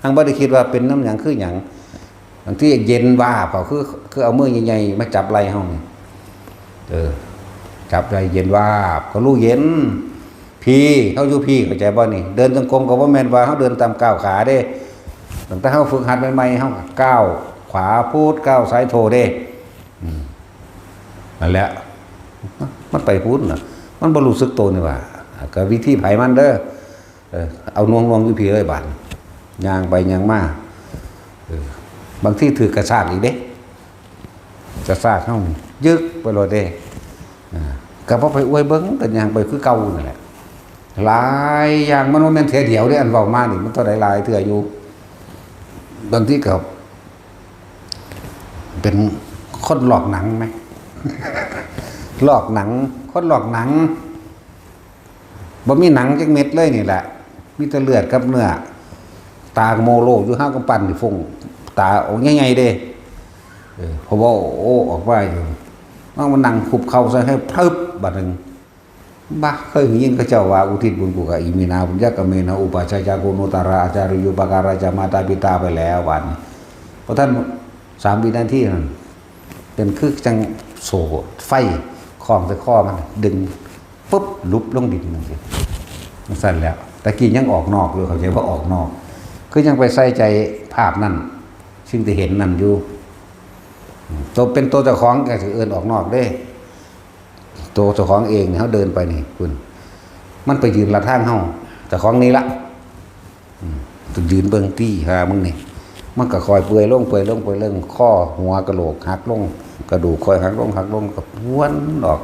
ทางบ่ได้คิดว่าเป็นน้ำหยังคือหยังบางทีเย็นว่าเปล่าคือเอามือใหญ่ๆมาจับไหล่เฮาจับไหล่เย็นว่าก็รู้เย็นพี่เฮาอยู่พี่เข้าใจบ่นี่เดินจงกรมก็บ่แม่นว่าเฮาเดินตามก้าวขาเด้ตั้งแต่เฮาฝึกหัดใหม่ๆเฮาก็ก้าวขวาพูดก้าวซ้ายโทเด้นั่นแหละมันไปพูดน่ะมันบ่รู้สึกตัวนี่ว่าก็วิธีไผมันเด้อเอานวงอยู่พี่เอ้ยบาดย่างไปย่างมาบางทีถือกระชากอีกเด้กระชากเฮายึกไปโลดเด้ก็บ่ไปอวยเบิ่งก็ย่างไปคือเก่านั่นแหละหลายอย่างมันบ่แม่นเทื่อเดียวเด้อันเว้ามานี่มันเท่าใดหลายเทื่ออยู่บางทีก็เป็นคนหลอกหนังไหมหลอกหนังคนหลอกหนังบ่มีหนังจักเม็ดเลยนี่แหละมีแต่เลือดกับเนื้อตาโมโลอยู่ห้ากำปั้นนี่ฟงตาออกใหญ่ๆเด้พอบ่โอ้ออกว่าอยู่มันนั่งคุบเข่าใส่ให้พรึบบัดนึง บ้าเคยยินเขาเจ้าว่าอุทิศบุญกุกะอิมินาบุญญกเมนะอุปาชายาโกโนตาราอาจาริยุปการาจามาตาปิตาไปแล้ววันเพราะท่าน3 วินาทีนั่นเป็นคือจังโซ่ไฟคล้องใส่ข้อมันดึงปุ๊บลุบลงดินมันสิมันสั่นแล้วตะกี้ยังออกนอกเลยเขาใจว่าออกนอกคือยังไปใส่ใจภาพนั่นซึ่งจะเห็นนั่นอยู่ตัวเป็นตัวเจ้าของแกจะเอื้อนออกนอกได้ตัวเจ้าของเองเขาเดินไปนี่คุณมันไปยืนละทางเฮาเจ้าของนี้ละต้องยืนเบิ่งตี้หามึงนี่มันก็คอยเปื่อยลงเรื่องข้อหัวกระโหลกหักลงกระดูกคอยหักลงกับว้วนออก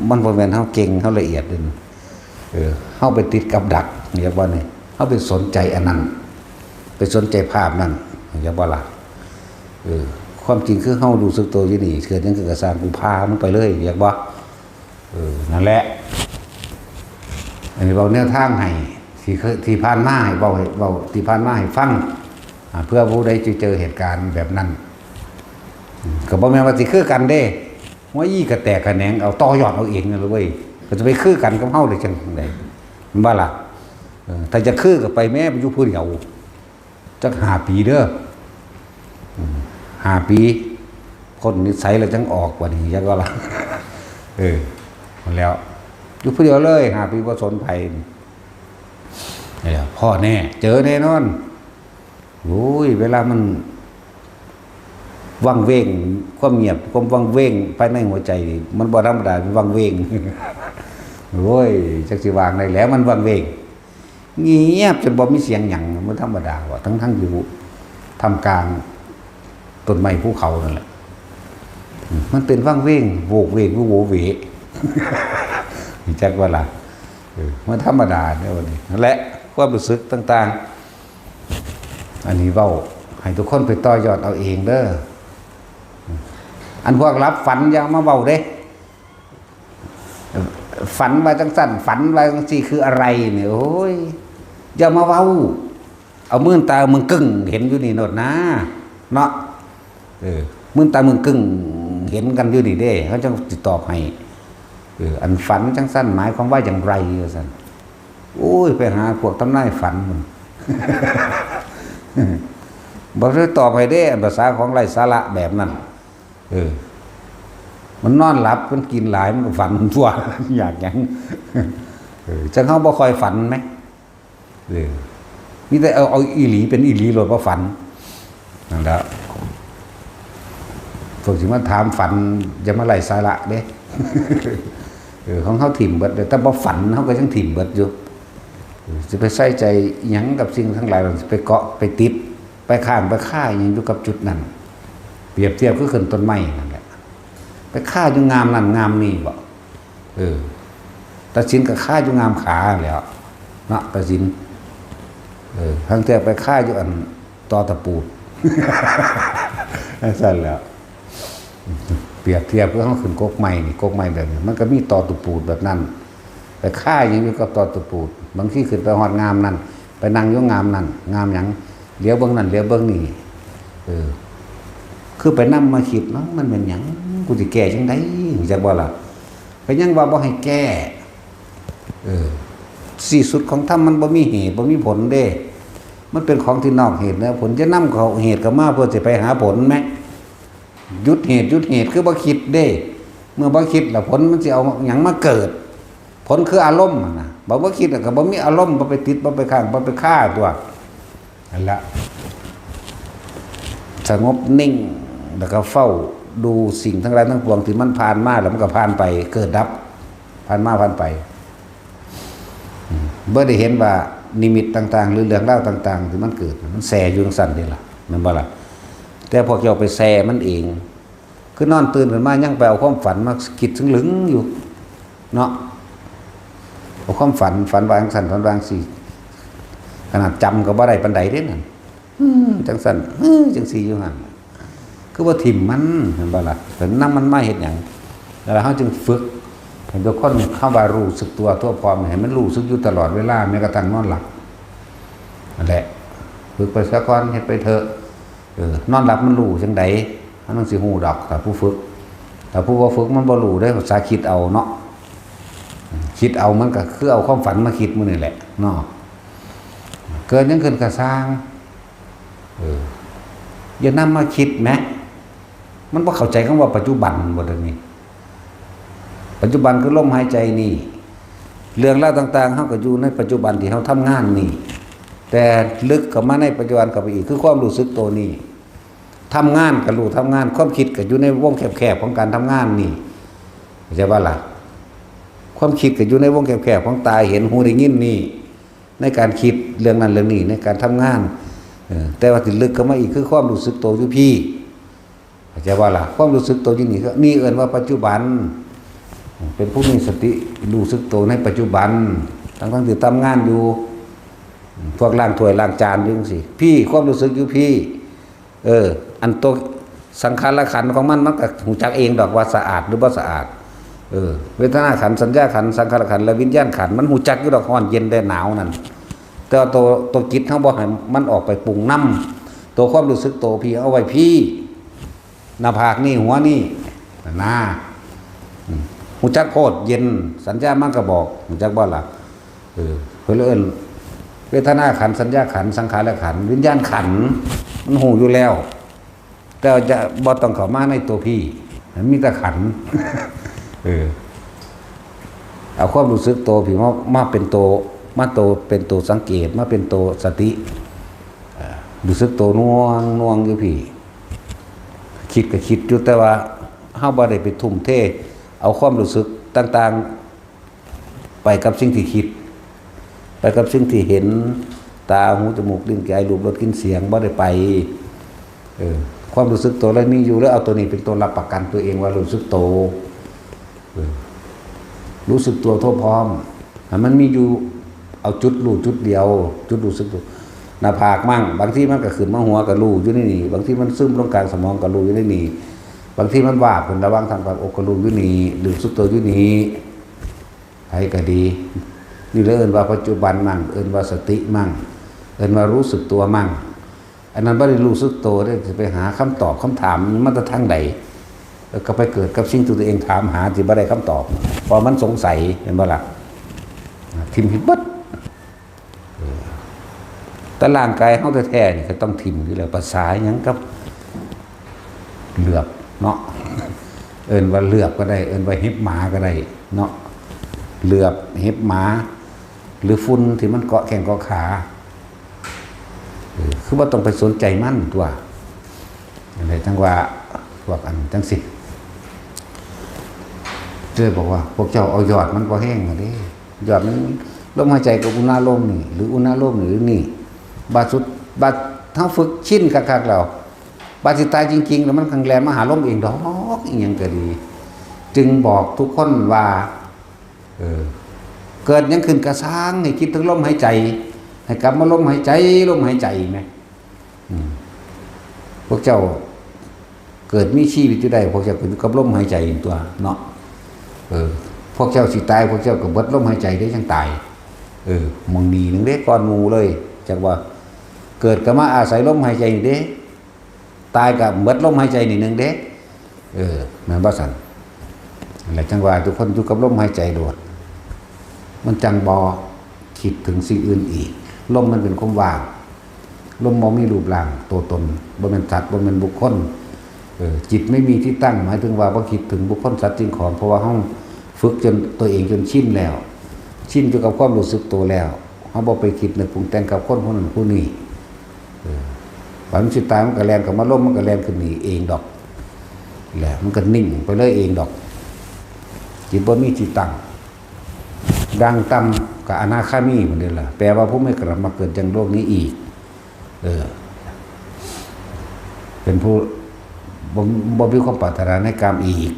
มันบ่แม่นเฮาเก่งเฮาละเอียดเด้เฮาไปติดกับดักเรียกว่านี่เฮาไปสนใจอันนั้นไปสนใจภาพนั้นเรียกว่าล่ะความจริงคือเฮารู้สึกตัวอยู่นี่เกิดจังคือกระสานกูพามันไปเลยเรียกว่านั่นแหละอันนี้เว้าแนวทางให้ที่ผ่านมาให้เว้าที่ผ่านมาให้ฟังเพื่อผู้ใดจะเจอเหตุการณ์แบบนั้นก็บ่แม่นว่าสิคือกันเด้หัวยี่กระแตกกระแหนงเอาต่อยอดเอาเองนั่นเลยเว้ยก็จะไปคือกันกับเฮาได้จังได๋มันบ่ล่ะถ้าจะคือก็ไปแม่ไปอยู่ผู้เดียวจัก5 ปีเด้อ5 ปีคนนิสัยแล้วจังออกกว่านี้จักว่าล่ะมันแล้วอยู่ผู้เดียวเลย5 ปีบ่สนไผนี่พ่อแน่เจอแน่นอนโอ้ยเวลามันวังเวงความเงียบความวังเวงภายในหัวใจมันบ่ธรรมดามันวังเวงโอ้ยจักสิวางได้แล้วมันวังเวงเงียบจนบ่มีเสียงหยังมันธรรมดาว่าทั้งอยู่ทำกลางต้นไม้ภูเขานั่นแหละมันเป็นวังเวงโวกเวกโวเวจักว่าล่ะมันธรรมดาเนี่ยวันนี้นั่นแหละความรู้สึกต่างๆอันนี้เว้าให้ทุกคนไปต่อยอดเอาเองเด้ออันพวกรับฝันอย่ามาเว้าเด้ฝันว่าจังสั่นฝันว่าจังซี่คืออะไรเนี่ยโอ้ยอย่ามาเว้าเอามื่นตามึงกึ่งเห็นอยู่นี่โนดนะเนาะมื่นตามึงกึ่งเห็นกันอยู่นี่เด้เขาจะติดตอบให้อันฝันจังสั้นหมายความว่าอย่างไรสั่นโอ้ยไปหาพวกทำนายฝันมันบอกได้ตอบให้ได้ภาษาของไร้สาระแบบนั้นมันนอนหลับมันกินหลายมันก็ฝันมันทั่วอยากยังจังเขาบ่คอยฝันไหมนี่แต่เอาอีหลีเป็นอีหลีโลดว่าฝันนั่นแหละพวกที่มาถามฝันจะมาไล่สาระเด้ของเขาถิ่มเบิดแต่พอฝันเขาก็ยังถิ่มเบิดอยู่จะไปใส่ใจหยังกับสิ่งทั้งหลายไปเกาะไปติดไปข้ามไปฆ่าอย่างอยู่กับจุดนั้นเปรียบเทียบก็ขึ้นต้นไม้นั่นแหละไปฆ่าอยู่งามนั่นงามนี่บ่ตัดสินกับฆ่าอยู่งามขาแล้วเนาะตัดสินทั้งเทียบไปฆ่าอยู่อันตอตะปูดสั่นแล้วเปรียบเทียบก็ต้องขึ้นกกไม้นี่กกไม้แบบนี้มันก็มีตอตะปูดแบบนั้นไปฆ่าอย่างอยู่กับตอตะปูดบางทีขึ้นไปหอดงามนั่นไปนั่งอยู่งามนั่นงามหยังเลี้ยวเบื้องนั่นเลี้ยวเบื้องนี่คือไปนั่งมาคิดเนาะมันเป็นหยังกูจะแก้จังไดจักบ่ล่ะไปยังว่าบ่ให้แก้สี่สุดของธรรมมันบ่มีเหตุบ่มีผลเด้มันเป็นของที่นอกเหตุนะผลจะนำเขาเหตุเข้ามาเพื่อจะไปหาผลไหมหยุดเหตุคือบ่คิดเด้เมื่อบ่คิดแล้วผลมันจะเอาหยังมาเกิดผลคืออารมณ์นะบ่คิดก็บ่มีอารมณ์บ่ไปติดบ่ไปข้างบ่ไปฆ่าตัวนั่นละสงบนิ่งแล้วก็เฝ้าดูสิ่งทั้งหลายทั้งปวงที่มันผ่านมาแล้วมันก็ผ่านไปเกิดดับผ่านมาผ่านไปเมื่อได้เห็นว่านิมิตต่างๆหรือเรื่องเล่าต่างๆที่มันเกิดมันแสอยู่สั่นนี่ล่ะมันบ่ล่ะแต่พวกเราไปแสมันเองคือนอนตื่นขึ้นมายังไปเอาความฝันมาคิดถึงหลึงอยู่เนาะเอาความฝันวางสั่นฝันวางสิขนาดจำก็บ่ได้ปานใดเด้นั่นจังสั่นจังซี่อยู่หั่นคือว่าถิ่มมันเห็นบ่ล่ะแต่นำมันมาเฮ็ดหยังแล้วเฮาจึงฝึกให้ทุกคนเข้าว่ารู้สึกตัวทั่วพร้อมให้มันรู้สึกอยู่ตลอดเวลาแม้กระทั่งนอนหลับนั่นแหละฝึกไปซะก่อนเฮ็ดไปเถอะนอนหลับมันรู้จังได๋มันต้องสิฮู้ดอกถ้าผู้ฝึก แต่ผู้บ่ฝึกมันบ่รู้ได้ภาษาคิดเอาเนาะคิดเอามันก็คือเอาความฝันมาคิดมื้อนี่แหละเนาะเกิดยังขึ้นก็สร้างอย่านำมาคิดแหมมันบ่เข้าใจคำว่าปัจจุบันบ่เดี๋ยวนี้ปัจจุบันคือลมหายใจนี่เรื่องราวต่างๆเฮาก็อยู่ในปัจจุบันที่เฮาทำงานนี่แต่ลึกเข้ามาในปัจจุบันเข้าไปอีกคือความรู้สึกตัวนี้ทำงานก็รู้ทำงานความคิดก็อยู่ในวงแคบๆของการทำงานนี่เข้าใจบ่ล่ะความคิดก็อยู่ในวงแคบๆของตาเห็นหูได้ยินนี่ในการคิดเรื่องนั้นเรื่องนี้ในการทำงานแต่ว่าที่ลึกเข้ามาอีกคือความรู้สึกตัวอยู่พี่เข้าใจบ่ล่ะความรู้สึกตัวอยู่นี่ก็นี่เอิ้นว่าปัจจุบันเป็นผู้มีสติรู้สึกตัวในปัจจุบันทั้งที่ทำงานอยู่พวกล้างถ้วยล้างจานอยู่จังซี่พี่ความรู้สึกอยู่พี่อันตัวสังขารขันธ์ของมันก็หูจักเองดอกว่าสะอาดหรือบ่สะอาดเวทนาขันธ์สัญญาขันธ์สังขารขันธ์และวิญญาณขันธ์มันหูจักอยู่ดอกร้อนเย็นได้หนาวนั่นแต่ตัวจิตเฮาบ่ให้มันออกไปปรุงนำตัวความรู้สึกตัวพี่เอาไว้พี่หน้าผากนี่หัวนี่หน้าหูจักโคตรเย็นสัญญามันก็บอกหูจักบ่ล่ะเพิ่นเอิ้นเวทนาขันธ์สัญญาขันธ์สังขารขันธ์วิญญาณขันธ์มันหูอยู่แล้วแต่จะบ่ต้องเข้ามาในตัวพี่มันมีแต่ขันธ์เอาความรู้สึกตัวพี่มาเป็นตัวเป็นตัวสังเกตมาเป็นตัวสติรู้สึกตัวน่วงอยู่พี่คิดก็คิดอยู่แต่ว่าเฮาบ่ได้ไปทุ่มเทเอาความรู้สึกต่างๆไปกับสิ่งที่คิดไปกับสิ่งที่เห็นตาหูจมูกลิ้นกายรูปรสกลิ่นเสียงบ่ได้ไปความรู้สึกตัวแล้วมีอยู่แล้วเอาตัวนี้เป็นตัวรับประกันตัวเองว่ารู้สึกตัวรู้สึกตัวทั่วพร้อมมันมีอยู่เอาจุดรู้จุดเดียวจุดรู้สึกตัวหน้าผากมั่งบางทีมันก็ขึ้นมาหัวก็รู้อยู่ในนี่บางทีมันซึมลงกลางสมองก็รู้อยู่ในนี่บางทีมันวาบขึ้นระหว่างทางปากอกก็รู้อยู่นี่รู้สึกตัวอยู่นี่ให้ก็ดีนี่เอิ้นว่าปัจจุบันมั่งเอิ้นว่าสติมั่งเอิ้นว่ารู้สึกตัวมั่งอันนั้นบ่ได้รู้สึกตัวได้จะไปหาคำตอบคำถามมันจะทางใดแล้วก็ไปเกิดกับสิ่งที่ตัวเองถามหาที่บ่ได้คำตอบเพราะมันสงสัยเห็นบ่ล่ะทิ่มหิบดแต่ร่างกายเฮาแท้ๆนี่ก็ต้องทิ่มอยู่แล้วภาษาหยังกับเหลือบเนาะเอิ้นว่าเหลือบก็ได้เอิ้นว่าเห็บหมาก็ได้เนาะเหลือบเห็บหมาหรือฝุ่นที่มันเกาะแข้งเกาะขาคือว่าต้องไปสนใจมั่นตัวอะไรจังว่าพวกอันจังสิเจ้าบอกว่าพวกเจ้าเอายอดมันพอแห้งมาดิยอดมันลมหายใจกับอุณาโลมนี่หรืออุณาโลมหรือนี่บาดสุดบาดทั้งฝึกชินคักๆเราบาดสิตายจริงๆแล้วมันขังแรงมหาลมเองดอกอีหยังก็ดี จึงบอกทุกคนว่าเกิดยังขึ้นกระซ้างให้คิดถึงลมหายใจให้กลับมาลมหายใจไหมพวกเจ้าเกิดมีชีวิตอยู่ได้พวกเจ้าขึ้นกับลมหายใจตัวเนาะพวกเจ้าสิตายพวกเจ้าก็เบิดลมหายใจได้จังตายมองดีนึงเด้ก่อนหมู่เลยจังว่าเกิดก็มาอาศัยลมหายใจนี่เด้ตายก็เบิดลมหายใจนี่นึงเด้แม่นบ่ซั่นอะไรจังว่าทุกคนอยู่กับลมหายใจโดดมันจังบ่คิดถึงสิ่งอื่นอีกลมมันเป็นความว่างลมบ่มีรูปร่างตัวตนบ่แม่นสัตว์บ่แม่นบุคคลจิตไม่มีที่ตั้งหมายถึงว่าบ่คิดถึงบุคคลสัตว์สิ่งของเพราะว่าเฮาฝึกจนตัวเองจนชินแล้วชินอยู่กับความรู้สึกตัวแล้วเฮาบ่ไปคิดนึกปรุงแต่งกับคนนั้นผู้นี้ความสิตายมันก็แล่นกับมาลมมันก็แล่นขึ้นนี่เองดอกแหละมันก็นิ่งไปเลยเองดอกจิตบ่มีที่ตั้งดังต่ำกับอนาคามีเหมือนเดิมล่ะแปลว่าผู้ไม่กลับมาเกิดจังโลกนี้อีกเป็นผู้บ่มีความปรารถนาในกรรมอีก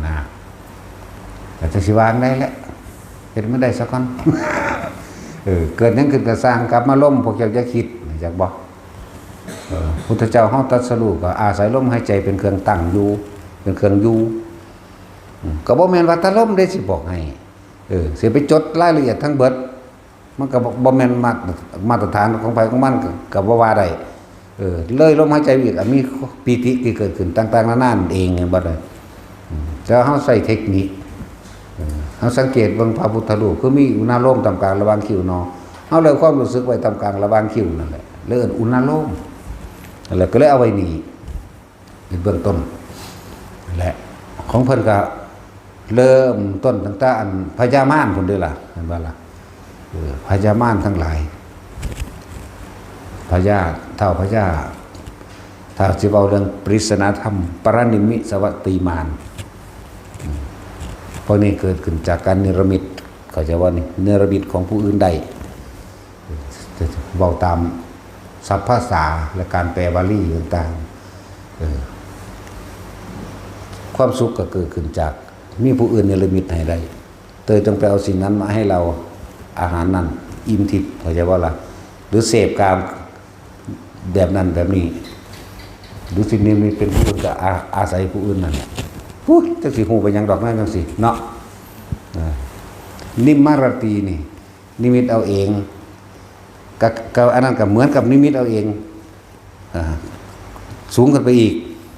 นะแต่จะสิวางได้แหละเฮ็ดไม่ได้สักคน เกิดนั้นขึ้นกระสร้างกลับมาล้มพวกเจ้าจะคิดอยากบอกพุทธเจ้าเฮาตรัสรู้ก็อาศัยลมหายใจเป็นเครื่องตั้งอยู่เป็นเครื่องอยู่ก็บ่แม่นว่าถ้าลมได้สิบอกให้สิไปจดรายละเอียดทั้งเบิดมันก็บ่แม่นมาตรฐานของไผของมันก็บ่ว่าได้เลยลมหายใจอีกมีปีติที่เกิดขึ้นต่างๆนานาเองบ่ได้ แล้วเฮาใส่เทคนิคเฮาสังเกตเบิ่งพระพุทธรูปคือมีอุณาโลมตำกลางระหว่างคิ้วเนาะเฮาเลยความรู้สึกไว้ตำกลางระหว่างคิ้วนั่นแหละเลยเอิ้นอุณาโลมนั่นแหละก็เลยเอาไว้นี่เป็นเบื้องต้นนั่นแหละของเพิ่นก็เริ่มต้นตั้งแต่อันพญามารพุ่นเด้อล่ะเห็นบ่ล่ะพญามารทั้งหลายพญาเท่าพญาถ้าสิเว้าเรื่องปริศนาธรรมปรนิมมิสวัตติมารพวกนี้เกิดขึ้นจากการเนรมิตเขาจะว่านี่เนรมิตของผู้อื่นใดเว้าตามศัพท์ภาษาและการแปลบาลีต่างๆความสุขก็เกิดขึ้นจากมีผู้อื่นเนรมิตให้ได้เตยจงไปเอาสิ่งนั้นมาให้เราอาหารนั้นอิ่มทิพย์เขาจะว่าล่ะหรือเสพกามแบบนั้นแบบนี้หรือสิ่งนี้มีเป็นผู้อื่นก็อาศัยผู้อื่นนั่นแหละจังสิฮู้ไปยังดอกนั่นจังสิเนาะนิมมารตีนี่นิมิตเอาเองกับอันนั้นก็เหมือนกับนิมิตเอาเองสูงขึ้นไปอีก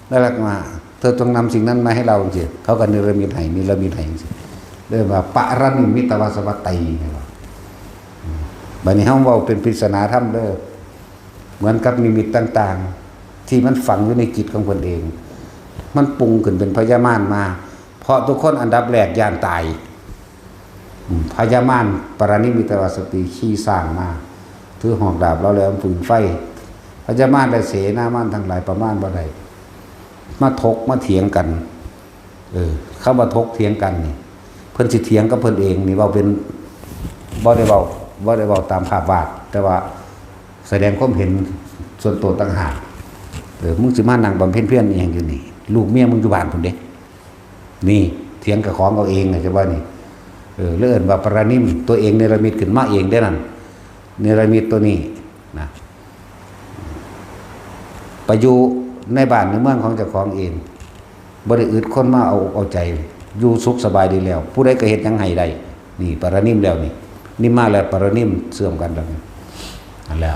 แล้วลักมาเธอต้องนำสิ่งนั้นมาให้เราจริงเขาก็นิรมิตให้จริงเรียกว่าปรนิมิตวาสวัตติบัดนี้เฮาเว้าเป็นปริศนาธรรมเด้อเหมือนกับนิมิตต่างๆที่มันฝังอยู่ในจิตของเพิ่นเองมันปรุงขึ้นเป็นพญามารมาเพราะทุกคนอันดับแรกย่านตายพญามารปรนิมิตวาสติขี้สร้างมาถือหอกดาบแล้วแล้วฝืนไฟพญามารและเสนามารทั้งหลายประมาณบ่ได้มาถกมาเถียงกันเข้ามาถกเถียงกันนี่เพิ่นสิเถียงกับเพิ่นเองนี่เว้าเป็นบ่ได้เว้าตามภาพวาดแต่ว่าแสดงความเห็นส่วนตัวต่างหากมึงสิมานั่งบำเพ็ญเพียรอีหยังอยู่นี่ลูกเมียมึงอยู่บ้านพุ่นเด้นี่เถียงกับของเอาเองไงจะว่านี่เลื่อนว่าปรนิมตัวเองเนรมิตขึ้นมาเองได้นั่นเนรมิตตัวนี้นะไปอยู่ในบ้านในเมืองของเจ้าของเองบ่ได้อึดคนมาเอาใจอยู่สุขสบายดีแล้วผู้ใดก็เฮ็ดหยังให้ได้นี่ปรนิมแล้วนี่นิมมาแล้วปรนิมเสื่อมกันแล้วนั่นแหละ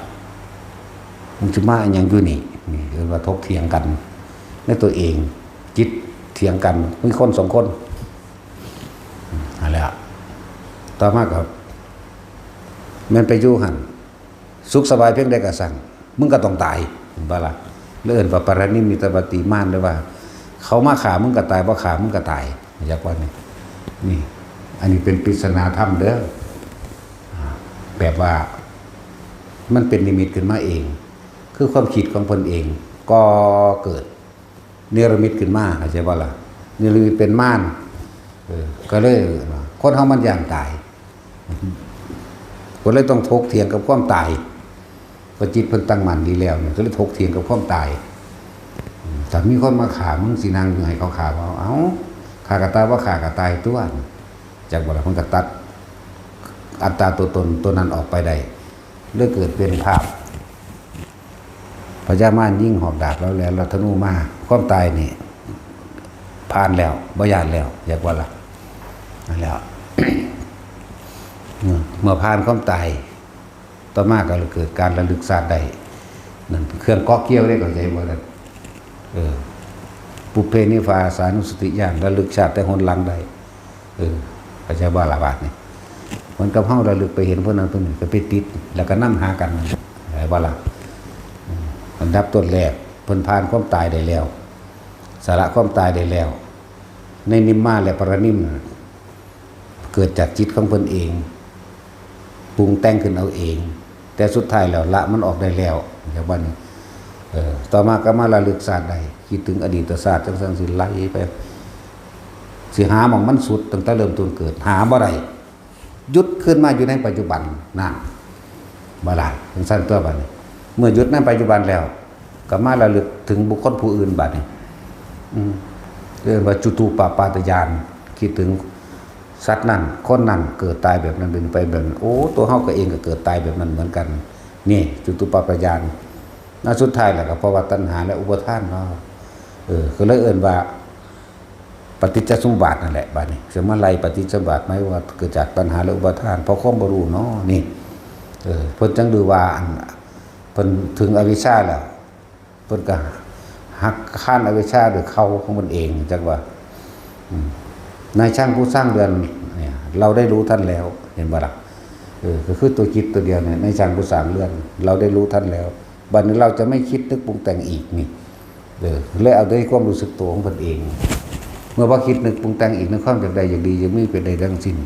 มึงสิมาหยังอยู่นี่เรียกว่าถกเถียงกันในตัวเองจิตเถียงกันมีคนสองคนอะไรอ่ะต่อมากับมันไปอยู่หันสุขสบายเพียงใดก็สั่งมึงก็ต้องตายบ่ล่ะเลื่อนว่าปรนิมมิตวาติมารเลยว่าเขามาขามึงก็ตายบ่ขามึงก็ตายอยากว่านี่อันนี้เป็นปริศนาธรรมเด้อแบบว่ามันเป็นนิมิตขึ้นมาเองคือความคิดของตนเองก็เกิดเนรมิตขึ้นมาเข้าใจบ่ล่ะเนรมิตเป็นม่านก็เลยคนเฮามันย่างตายก็เลยต้องถกเถียงกับความตายพอจิตเพิ่นตั้งมั่นดีแล้วเนี่ยก็เลยถกเถียงกับความตายแต่มีคนมาฆ่ามึงสินางอยู่ให้เขาฆ่าบ่เอ้าฆ่าก็ตายบ่ฆ่าก็ตายตัวจากบ่ล่ะเพิ่นก็ตัดอัตตาตัวตนตัวนั้นออกไปได้เลยเกิดเป็นภาพพญามารยิ่งหอกดาบแล้วธนูมาความตายนี่ผ่านแล้วบ่ย่านแล้วอยากว่าล่ะนั่นแล้ว เมื่อผ่านความตายต่อมาก็เกิดการระลึกชาติได้นั่นเครื่องเกาะเกี่ยวได้เข้าใจบ่ล่ะปุเพนิวาสานุสติญาณระลึกชาติแต่หนหลังได้เข้าใจบ่ล่ะบาดนี่มันกับเฮาระลึกไปเห็นพวกนั้นพวกนี้ก็ไปติดแล้วก็นำหากันได้บ่ล่ะอันดับต้นแรกเพิ่นผ่านความตายได้แล้วสละความตายได้แล้วในนิมมาและปรนิมเกิดจากจิตของเพิ่นเองปรุงแต่งขึ้นเอาเองแต่สุดท้ายแล้วละมันออกได้แล้วอย่างว่านี้ต่อมาก็มาระลึกชาติได้คิดถึงอดีตชาติจังซั่นสิไล่ไปสิหาหม่องมันสุดตั้งแต่เริ่มต้นเกิดหาบ่ได้หยุดขึ้นมาอยู่ในปัจจุบันนั่นบ่ได้จังซั่นตัวบัดนี้เมื่อหยุดในปัจจุบันแล้วก็มาระลึกถึงบุคคลผู้อื่นบัดนี้เรียกว่าจุตูปปาตญาณคิดถึงสัตว์นั้นคนนั้นเกิดตายแบบนั้นเป็นไปแบบนั้นโอ้ตัวเฮาก็เองก็เกิดตายแบบนั้นเหมือนกันนี่จุตูปปาตญาณน่าสุดท้ายแหละก็เพราะว่าตัณหาและอุปทานเนาะก็เลยเอิ้นว่าปฏิจจสมุปบาทนั่นแหละบัดนี้สมาไล่ปฏิจจสมุปบาทหมายว่าเกิดจากตัณหาและอุปทานเพราะความบ่รู้เนาะนี่เพิ่นจังดูว่าเพิ่นถึงอวิชชาแล้วเพิ่นก็หักข้านอวิชชาด้วยเขาของมันเองจังว่า นายช่างผู้สร้างเรือนเนี่ยเราได้รู้ท่านแล้วเห็นบ่ล่ะก็คือตัวคิดตัวเดียวเนี่ยนายช่างผู้สร้างเรือนเราได้รู้ท่านแล้วบัดนี้เราจะไม่คิดนึกปรุงแต่งอีกนี่เลยเอาด้วยความรู้สึกตัวของตนเองเมื่อว่าคิดนึกปรุงแต่งอีกในความอยากใดอยากดีจะไม่เป็นใดทั้งสิ้น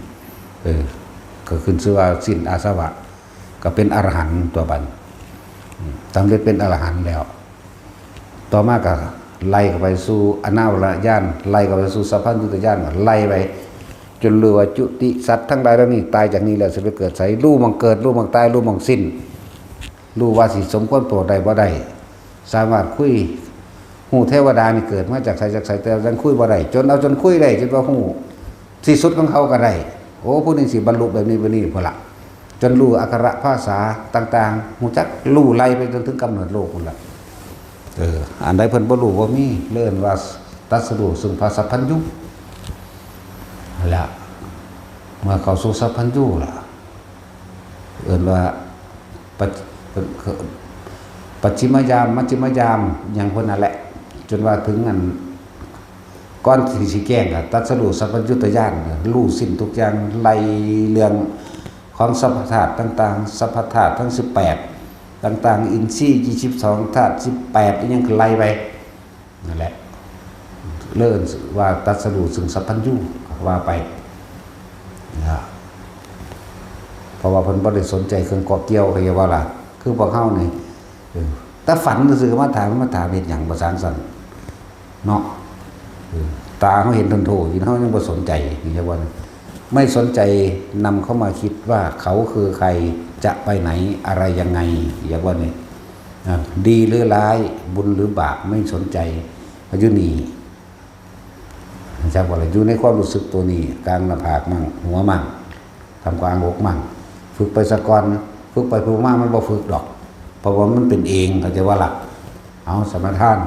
ก็ขึ้นชื่อว่าสิ้นอาสวะก็เป็นอรหันต์ตัวบันสำเร็จเป็นอรหันต์แล้วต่อมาก็ไล่เข้าไปสู่อนาวรญาณไล่เข้าไปสู่สัพพัญญุตญาณไล่ไปจนเรือว่าจุติสัตว์ทั้งหลายเหล่านี้ตายจากนี้แล้วจะไปเกิดไสรู้มั่งเกิดรู้มั่งตายรู้มั่งสิ้นรู้ว่าสิสมควรโปรดใดบ่ได้สามารถคุยหูเทวดานี่เกิดมาจากไสแต่ยังคุยบ่ได้จนเอาจนคุยได้จนว่าหูที่สุดของเขาก็ได้โอ้ผู้นี้สิบรรลุแบบนี้พุ่นล่ะจนรู้อักขระภาษาต่างๆหูจักรู้ไล่ไปจนถึงกำเนิดโลกพุ่นล่ะอันใดเพิ่นบ่รู้บ่มีเลิ่นว่าตัสรู้ซึ่งพระสัพพัญญุแล้วเมื่อเข้าสู่สัพพัญญุล่ะเอิ้นว่าปัจฉิมยามมัชฌิมยามอย่างเพิ่นนั่นแหละจนว่าถึงอันก่อนที่สิแจ้งก็ตัสรู้สัพพัญญุตญาณรู้สิ้นทุกอย่างไล่เรื่องของสัพพธาตุต่างๆสัพพธาตุทั้ง18ต่างๆอินทรีย์22ธาตุ18อีหยังก็ไล่ไปนั่นแหละเลิ่นว่าตัสรู้ซึ่งสัพพัญญุว่าไปนะเพราะว่าเพิ่นบ่ได้สนใจเครื่องเกาะเกี่ยวคือว่าล่ะคือพวกเฮานี่แต่ฝันซื่อๆมาถามเฮ็ดหยังบ่สร้างสรรค์เนาะตาเฮาเห็นทนโทอยู่เฮายังบ่สนใจนี่ว่าไม่สนใจนำเข้ามาคิดว่าเขาคือใครจะไปไหนอะไรยังไงอย่างว่านี่ดีหรือร้ายบุญหรือบาปไม่สนใจอยู่นี่จากว่าอยู่ในความรู้สึกตัวนี้กลางหน้าผากมั่งหัวมั่งทำกลางอกมั่งฝึกไปสักก่อนฝึกไปฝึกมามันบ่ฝึกดอกเพราะว่ามันเป็นเองเขาจะว่าหลักเอาสมทาน